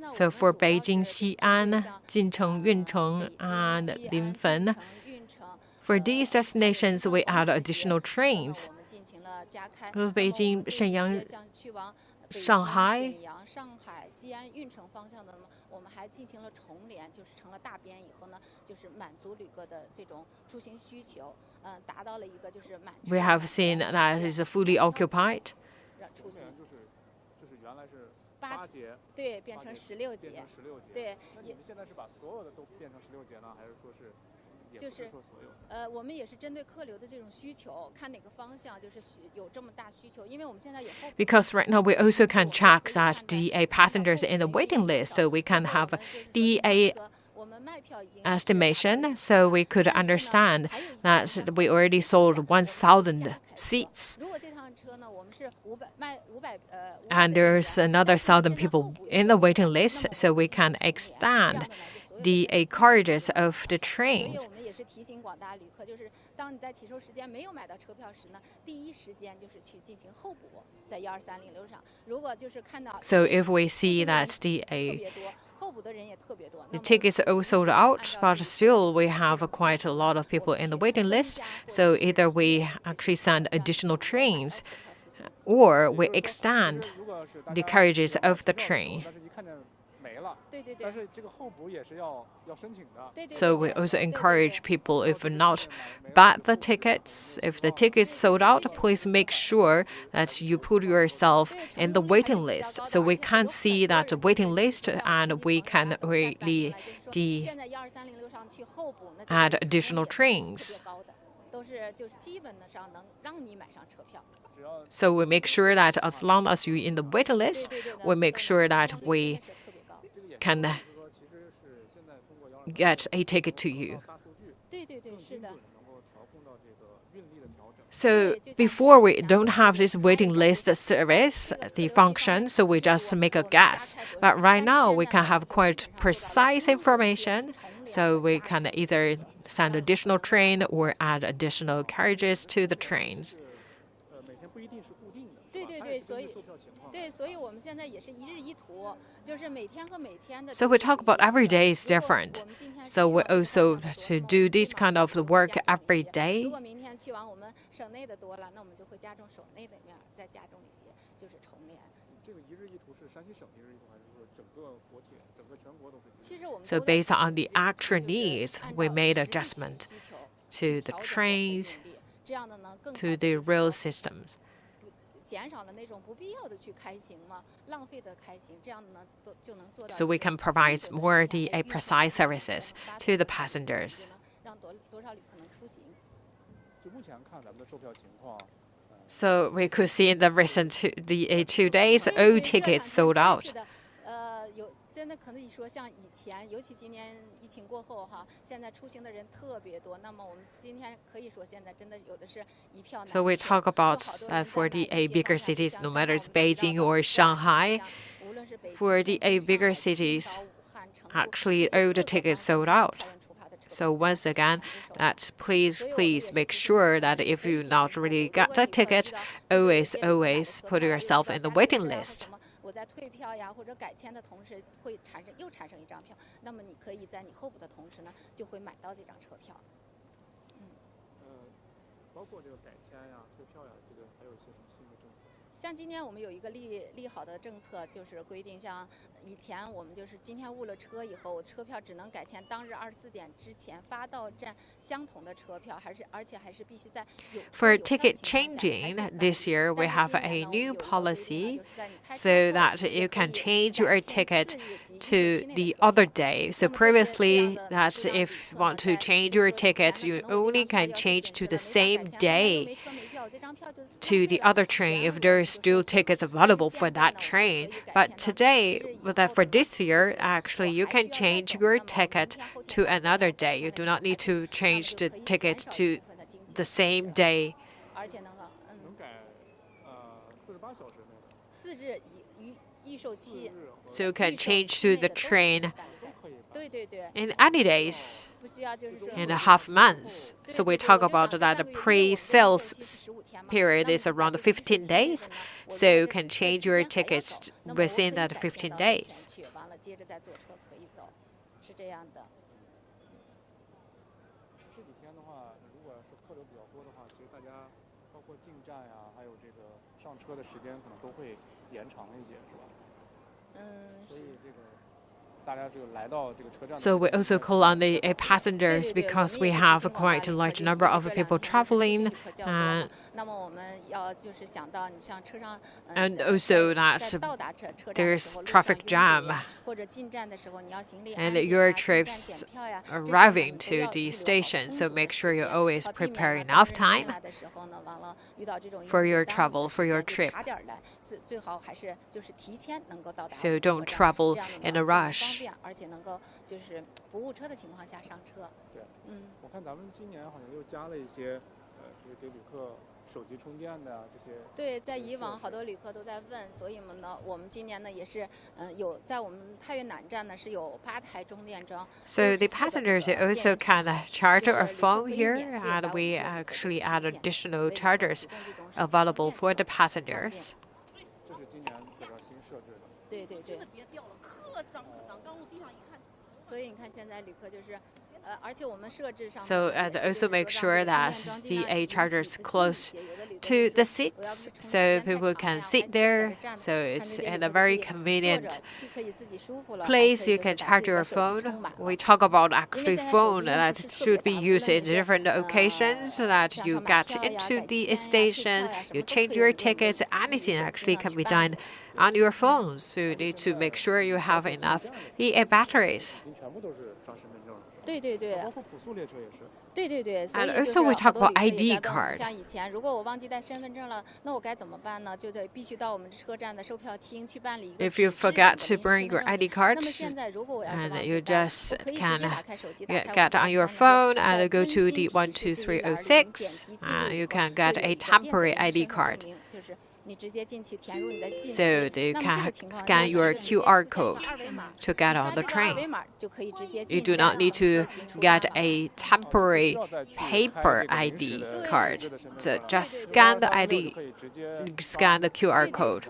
So for Beijing, Xi'an, Jincheng, Yuncheng, and Linfen, for these destinations, we add additional trains. Beijing, Shenyang, Shanghai. We have seen that it is fully occupied. Because right now we also can check that the passengers in the waiting list, so we can have the estimation, so we could understand that we already sold 1,000 seats. And there's another 1,000 people in the waiting list, so we can extend the carriages of the trains. So if we see that the tickets are sold out, but still we have quite a lot of people in the waiting list, so either we actually send additional trains or we extend the carriages of the train. So we also encourage people, if not buy the tickets, if the ticket's sold out, please make sure that you put yourself in the waiting list, so we can see that waiting list and we can really add additional trains. So we make sure that as long as you're in the waiting list, we make sure that we can get a ticket to you. So before we don't have this waiting list service, the function, so we just make a guess. But right now we can have quite precise information, so we can either send additional train or add additional carriages to the trains. So we talk about every day is different. So we also to do this kind of work every day. So based on the actual needs, we made adjustment to the trains, to the rail systems. So we can provide more precise services to the passengers. So we could see in the recent 2 days, all tickets sold out. 真的可以说，像以前，尤其今年疫情过后哈，现在出行的人特别多。那么我们今天可以说，现在真的有的是一票难求。 So we talk about for the bigger cities, no matter it's Beijing or Shanghai, for the bigger cities, actually all the tickets sold out. So once again, that please make sure that if you not really got a ticket, always put yourself in the waiting list. 我在退票呀或者改签的同时，会又产生一张票，那么你可以在你候补的同时呢，就会买到这张车票。包括这个改签呀、退票呀，这个还有一些什么新的政策？像今年我们有一个利好的政策，就是规定，像以前我们就是今天误了车以后，车票只能改签当日24点之前发到站相同的车票，而且还是必须在有。For ticket changing, this year we have a new policy so that you can change your ticket to the other day. So previously, that if you want to change your ticket, you only can change to the same day to the other train if there are still tickets available for that train. But today, for this year, actually, you can change your ticket to another day. You do not need to change the ticket to the same day. So you can change to the train in any days, in a half months. So we talk about that the pre-sales period is around 15 days. So you can change your tickets within that 15 days. So we also call on the passengers because we have quite a large number of people traveling, and also that there's traffic jam, and your trips arriving to the station. So make sure you always prepare enough time for your travel, for your trip. So don't travel in a rush. So the passengers also can charge a phone here, and we actually add additional chargers available for the passengers. So also make sure that the chargers close to the seats so people can sit there. So it's in a very convenient place. You can charge your phone. We talk about actually phone that should be used in different occasions, that you get into the station, you change your tickets, anything actually can be done on your phone. So you need to make sure you have enough batteries. And also we talk about ID card. If you forget to bring your ID card, and you just can get on your phone and go to the 12306, and you can get a temporary ID card. So you can scan your QR code to get on the train. You do not need to get a temporary paper ID card. So just scan the QR code.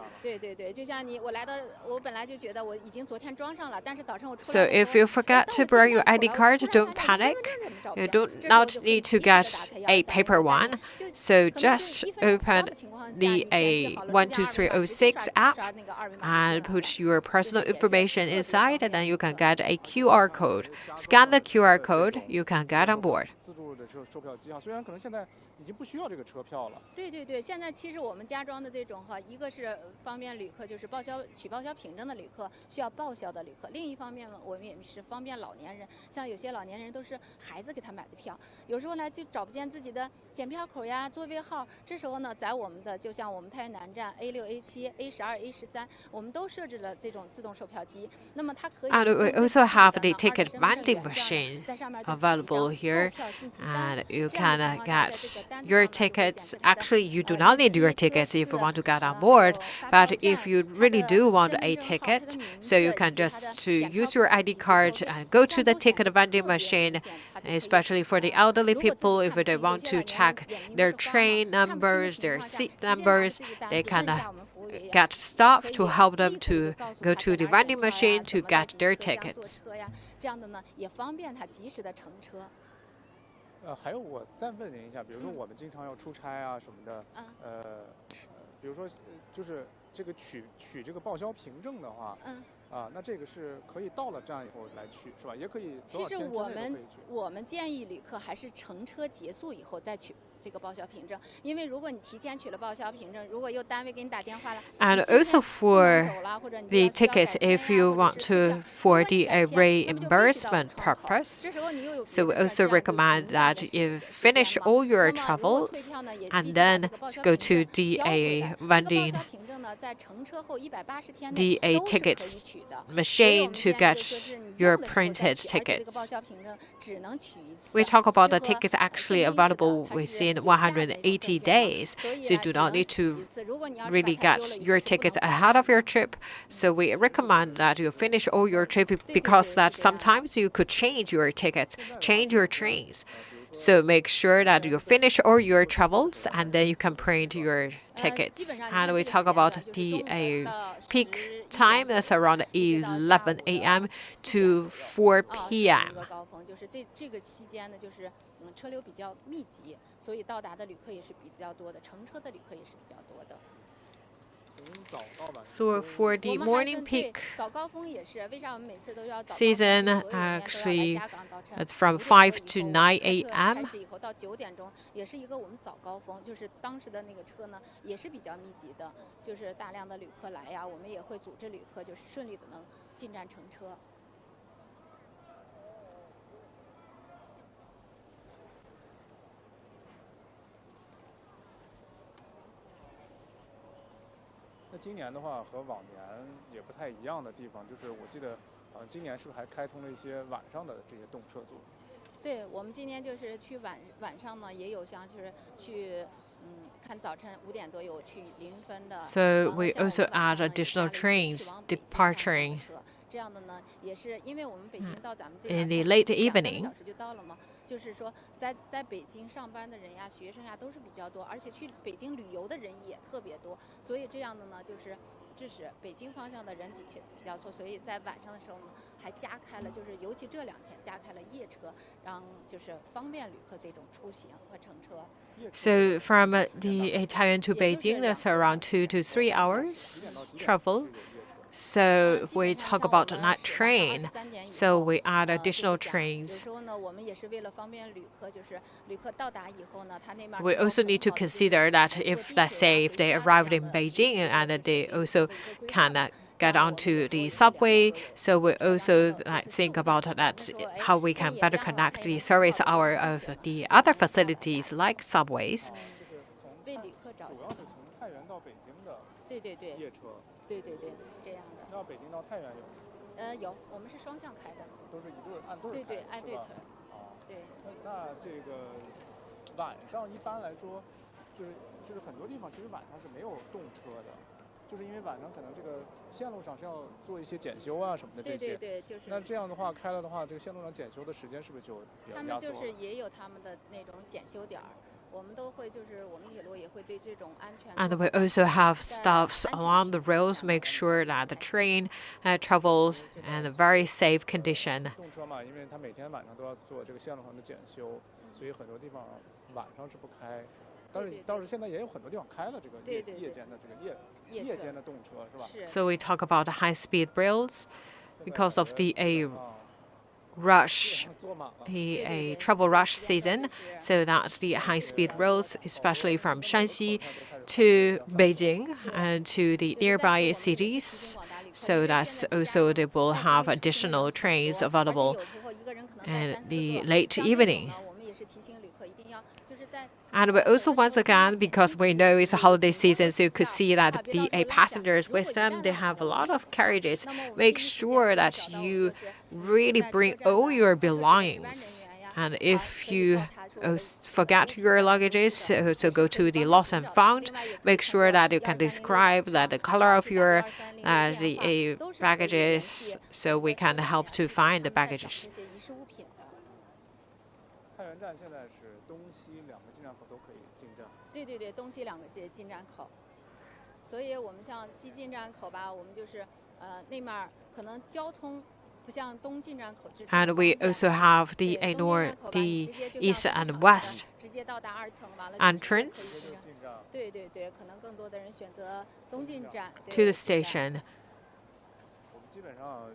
So if you forget to bring your ID card, don't panic. You do not need to get a paper one. So just open the A12306 app and put your personal information inside, and then you can get a QR code. Scan the QR code, you can get on board. 自助的售票机虽然可能现在已经不需要这个车票了。对对对，现在其实我们加装的这种一个是方便旅客，就是取报销凭证的旅客需要报销的旅客；另一方面呢，我们也是方便老年人，像有些老年人都是孩子给他买的票，有时候呢就找不见自己的检票口呀、座位号，这时候呢，在我们的就像我们太原南站 A6、A7、A12、A13，我们都设置了这种自动售票机，那么它可以。And we also have the ticket vending machine available here, and you can get your tickets. Actually, you do not need your tickets if you want to get on board, but if you really do want a ticket, so you can just to use your ID card and go to the ticket vending machine, especially for the elderly people, if they want to check their train numbers, their seat numbers, they can get staff to help them to go to the vending machine to get their tickets. 这样的呢，也方便他及时的乘车。还有我再问您一下，比如说我们经常要出差啊什么的，比如说就是这个取这个报销凭证的话，那这个是可以到了站以后来取，是吧？也可以。其实我们建议旅客还是乘车结束以后再取这个报销凭证，因为如果你提前取了报销凭证，如果又单位给你打电话了，and also for the tickets, if you want to for the reimbursement purpose, so we also recommend that you finish all your travels and then go to the vending the tickets machine to get your printed tickets. We talk about the tickets actually available within 180 days, so you do not need to really get your tickets ahead of your trip. So we recommend that you finish all your trip because that sometimes you could change your tickets, change your trains. So make sure that you finish all your travels and then you can print your tickets. And we talk about the peak time that's around 11 a.m. to 4 p.m. 这个期间呢，就是车流比较密集，所以到达的旅客也是比较多的，乘车的旅客也是比较多的。So for the morning peak season, actually, it's from 5 to 9 a.m. 到9点钟，也是一个我们早高峰，就是当时的那个车呢也是比较密集的，就是大量的旅客来呀，我们也会组织旅客就是顺利的能进站乘车。那今年的话和往年也不太一样的地方，就是我记得，今年是不是还开通了一些晚上的这些动车组？对，我们今年就是去晚上呢，也有像就是去看早晨5点多有去临汾的。So we also add additional trains departing 这样的呢，也是因为我们北京到咱们这 in the late evening. 2个小时就到了嘛。就是说，在北京上班的人呀、学生呀都是比较多，而且去北京旅游的人也特别多，所以这样的呢，就是致使北京方向的人比较多，所以在晚上的时候呢，还加开了，就是尤其这2天加开了夜车，让就是方便旅客这种出行和乘车。So from the Taiwan to Beijing, that's around 2 to 3 hours travel. So if we talk about a night train, so we add additional trains. We also need to consider that if, let's say, if they arrived in Beijing and they also can get onto the subway, so we also think about that how we can better connect the service hour of the other facilities like subways. 对对对，是这样的。到北京到太原有？有，我们是双向开的。都是一对按对开，对对，按对腿。对。那这个晚上一般来说，就是很多地方其实晚上是没有动车的，就是因为晚上可能这个线路上是要做一些检修啊什么的这些。对对对，就是。那这样的话开了的话，这个线路上检修的时间是不是就比较压缩了？他们就是也有他们的那种检修点儿。And we also have staffs along the rails make sure that the train travels in a very safe condition. 动车嘛，因为它每天晚上都要做这个线路上的检修，所以很多地方晚上是不开。但是现在也有很多地方开了这个夜间的夜间的动车，是吧？ So we talk about high-speed rails because of the rush, a travel rush season, so that the high-speed rails, especially from Shanxi to Beijing and to the nearby cities, so that also they will have additional trains available in the late evening. And we also, once again, because we know it's a holiday season, so you could see that the passengers with them, they have a lot of carriages. Make sure that you really bring all your belongings. And if you forget your luggages, so go to the lost and found. Make sure that you can describe that the color of your the baggages, so we can help to find the baggages. 太原站现在是东西2个进站口都可以进站。对，东西2个进站口。所以我们像西进站口吧，我们就是那面可能交通。 And we also have the north, the east and west entrance to the station. 我们基本上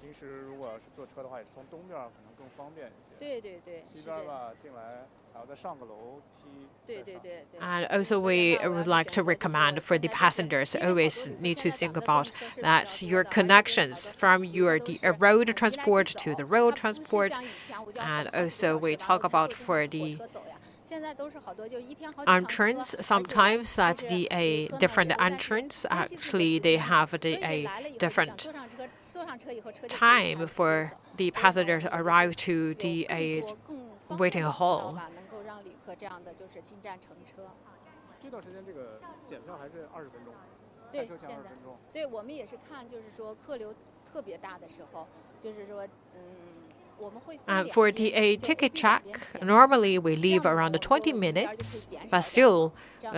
平时如果要是坐车的话，也是从东边可能更方便一些。对。西边吧进来还要再上个楼梯。对。And also we would like to recommend for the passengers always need to think about that your connections from your the road transport to the road transport, and also we talk about for the entrance. Sometimes that the different entrance actually they have a different time for the passengers arrive to the waiting hall. 这样的就是进站乘车。这段时间这个检票还是20分钟，对，现在对我们也是看，就是说客流特别大的时候，就是说我们会。For the ticket check, normally we leave around 20 minutes, but still,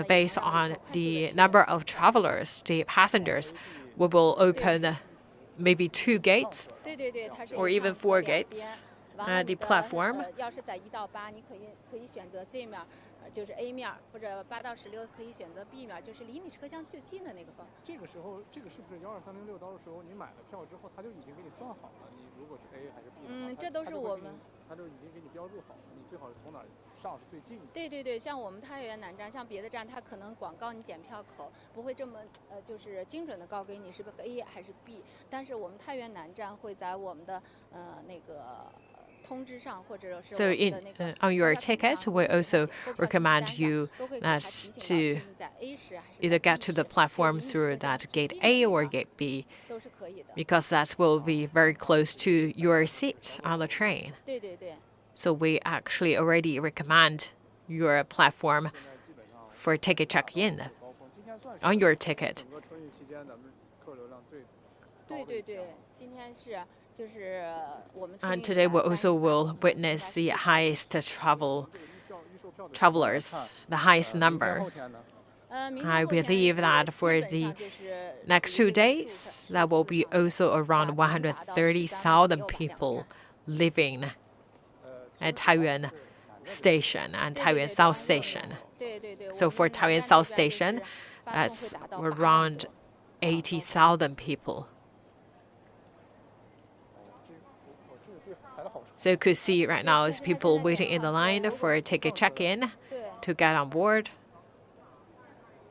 based on the number of travelers, the passengers, we will open maybe 2 gates, or even 4 gates. The platform. 要是在1到8，你可以选择这面，就是 A 面，或者8到16可以选择 B 面，就是离你车厢最近的那个方。这个时候，这个是不是12306到时候你买了票之后，他就已经给你算好了？你如果是 A 还是 B 的话，这都是我们。他就已经给你标注好了，你最好是从哪儿上是最近的。对，像我们太原南站，像别的站，它可能广告你检票口不会这么就是精准的告给你是不是 A 还是 B， 但是我们太原南站会在我们的那个。 So on your ticket, we also recommend you that to either get to the platform through that gate A or gate B, because that will be very close to your seat on the train. So we actually already recommend your platform for ticket check-in on your ticket. 对，今天是。 And today we also will witness the highest travelers, the highest number. I believe that for the next 2 days, there will be also around 130,000 people living at Taiyuan Station and Taiyuan South Station. So for Taiyuan South Station, that's around 80,000 people. So you could see right now is people waiting in the line for a ticket check-in to get on board.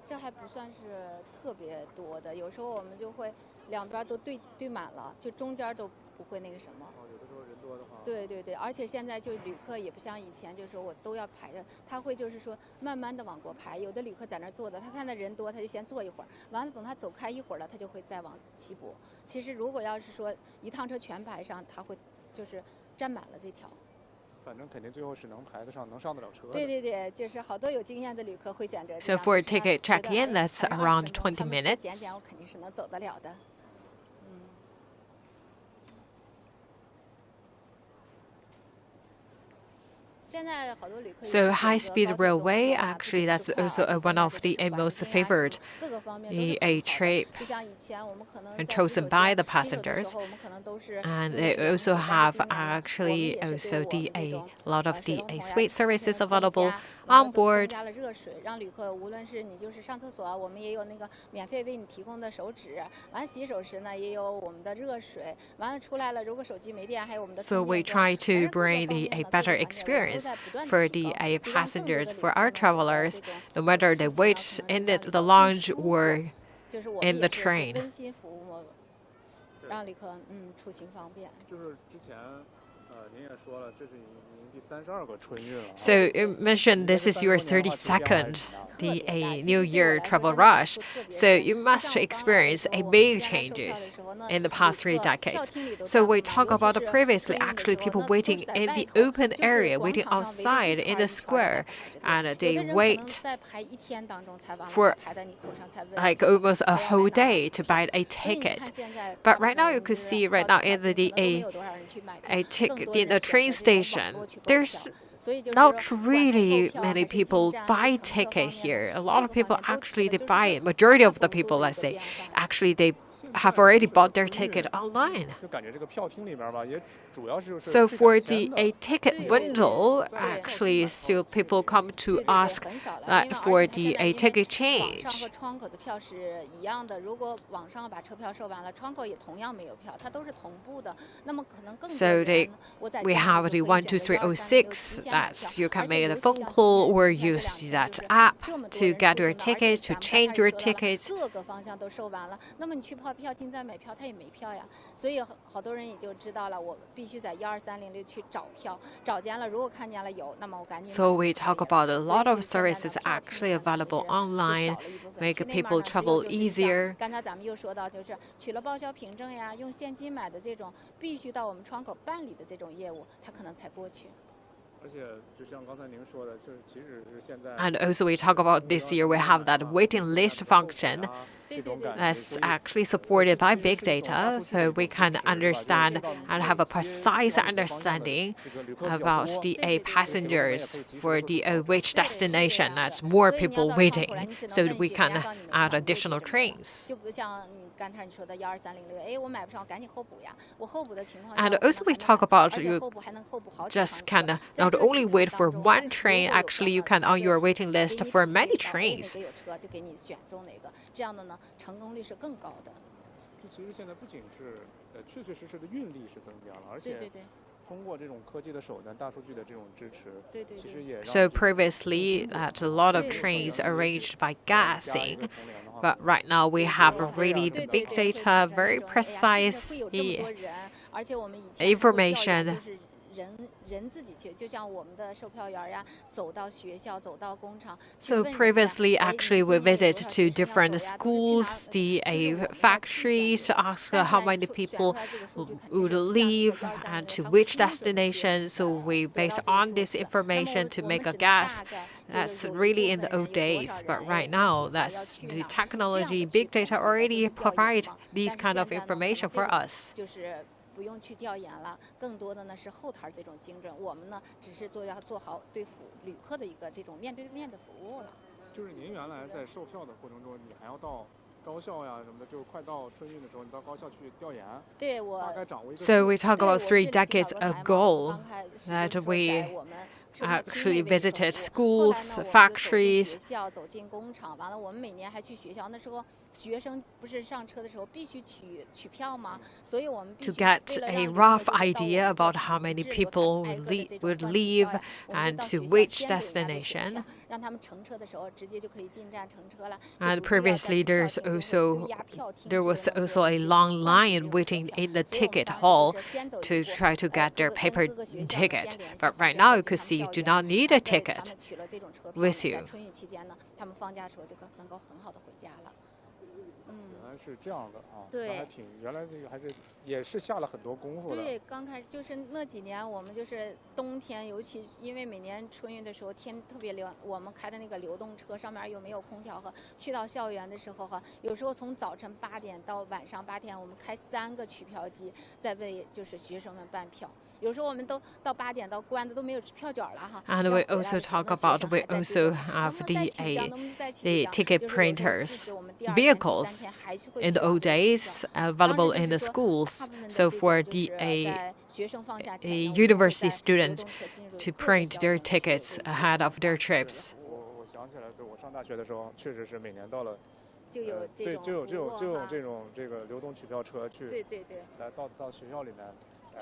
这还不算是特别多的，有时候我们就会两边都对满了，就中间都不会那个什么。有的时候人多的话。对，而且现在就旅客也不像以前，就是说我都要排着，他会就是说慢慢的往过排。有的旅客在那儿坐着，他看到人多，他就先坐一会儿，完了等他走开一会儿了，他就会再往起补。其实如果要是说一趟车全排上，他会就是。 占满了这条，反正肯定最后是能排得上，能上得了车。对，就是好多有经验的旅客会选择。So for ticket check-in, that's around 20 minutes. 减我肯定是能走得了的。So high-speed railway, actually, that's also one of the most favored trip and chosen by the passengers. And they also have actually also a lot of the suite services available, on board. 加了热水，让旅客无论是你就是上厕所啊，我们也有那个免费为你提供的手纸，完了洗手时呢也有我们的热水，完了出来了如果手机没电还有我们的。So we try to bring a better experience for the passengers, for our travelers, no matter they wait in the lounge or in the train. 温馨服务，让旅客出行方便。就是之前您也说了，这是您第32个春运了。So you mentioned this is your 32nd a New Year travel rush. So you must experience a big changes in the past 3 decades. So we talk about previously actually people waiting in the open area, waiting outside in the square, and they wait for like almost a whole day to buy a ticket. But right now you could see right now in a ticket in the train station, there's not really many people buy ticket here. A lot of people actually they buy it. Majority of the people, let's say, actually they have already bought their ticket online. So for a ticket window, actually still people come to ask for a ticket change. So we have the 12306. That's you can make a phone call or use that app to get your tickets, to change your tickets. 票进站买票，他也没票呀，所以好多人也就知道了，我必须在12306去找票，找见了，如果看见了有，那么我赶紧。So we talk about a lot of services actually available online, make people travel easier. 刚才咱们又说到，就是取了报销凭证呀，用现金买的这种，必须到我们窗口办理的这种业务，他可能才过去。 And also we talk about this year we have that waiting list function that's actually supported by big data, so we can understand and have a precise understanding about the passengers for the which destination. That's more people waiting, so we can add additional trains. And also we talk about you just can not only wait for one train, actually you can on your waiting list for many trains. So previously, that a lot of trains arranged by gassing, but right now we have really the big data, very precise information. So previously, actually, we visit to different schools, the factories, to ask how many people would leave and to which destination. So we base on this information to make a guess. That's really in the old days, but right now, that's the technology, big data already provide these kind of information for us. 不用去调研了，更多的呢是后台这种精准，我们呢只是要做好对旅客的一个这种面对面的服务了。就是您原来在售票的过程中，你还要到高校呀什么的，就是快到春运的时候，你到高校去调研。对我大概掌握一个。So we talk about 3 decades ago that we actually visited schools, factories. 学校走进工厂，完了我们每年还去学校，那时候。 学生不是上车的时候必须取票吗？所以我们 to get a rough idea about how many people would leave and to which destination. 让他们乘车的时候直接就可以进站乘车了。And previously, there was also a long line waiting in the ticket hall to try to get their paper ticket. But right now, you could see you do not need a ticket with you. 春运期间呢，他们放假的时候就能够很好的回家了。 是这样的啊，对，还挺原来这个还是也是下了很多功夫的。对，刚开始就是那几年，我们就是冬天，尤其因为每年春运的时候天特别凉，我们开的那个流动车上面又没有空调和去到校园的时候哈，有时候从早晨8点到晚上8点，我们开3个取票机在为就是学生们办票。 有时候我们都到8点到关的都没有票卷了哈。And we also talk about we also have the ticket printers vehicles in the old days available in the schools. So for the university students to print their tickets ahead of their trips. 我想起来，我上大学的时候，确实是每年到了，就有这种这种这个流动取票车去，对，来到学校里面。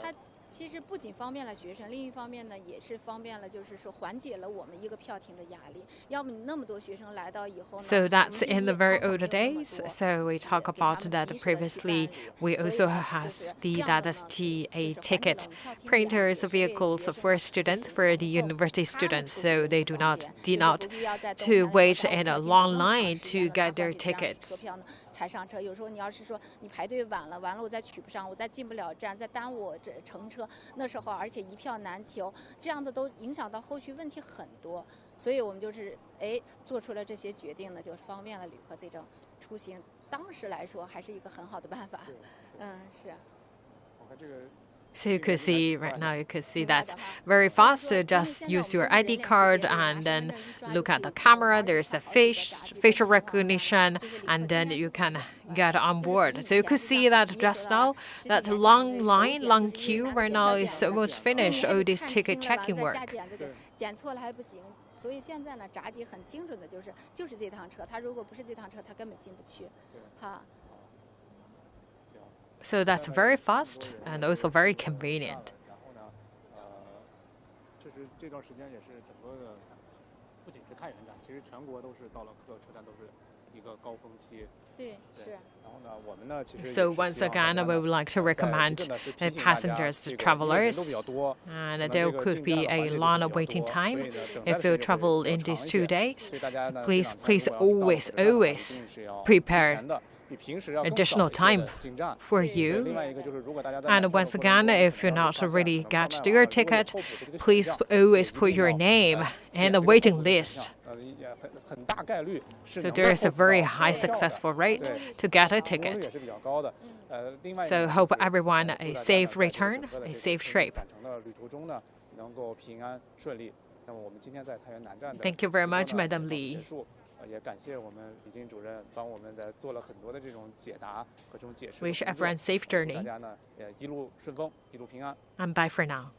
它其实不仅方便了学生，另一方面呢，也是方便了，就是说缓解了我们一个票亭的压力。要不你那么多学生来到以后呢 So that's in the very old days. So we talk about that previously. We also has a ticket printers vehicles for students, for the university students. So they do not to wait in a long line to get their tickets. 才上车，有时候你要是说你排队晚了我再取不上，我再进不了站，再耽误我这乘车，那时候而且一票难求，这样的都影响到后续问题很多，所以我们就是做出了这些决定呢，就方便了旅客这种出行。当时来说还是一个很好的办法。是。我看这个。 So you could see right now, you could see that's very fast. So just use your ID card and then look at the camera. There's the facial recognition, and then you can get on board. So you could see that just now, that long line, long queue right now is almost finished. All this ticket checking work. 检错了还不行，所以现在呢，闸机很精准的，就是这趟车，他如果不是这趟车，他根本进不去，哈。 So that's very fast and also very convenient. 然后呢，就是这段时间也是整个的，不仅是太原站，其实全国都是到了各车站都是一个高峰期。对，是。然后呢，我们呢，其实 So once again, we would like to recommend passengers to travelers, and there could be a long waiting time if you travel in these 2 days. Please always prepare additional time for you. And once again, if you're not really get your ticket, please always put your name in the waiting list. So there is a very high successful rate to get a ticket. So hope everyone a safe return, a safe trip. Thank you very much, Madam Li. 也感谢我们李金主任帮我们做了很多的这种解答和这种解释。 Wish everyone safe journey. 大家呢也一路顺风，一路平安。And bye for now.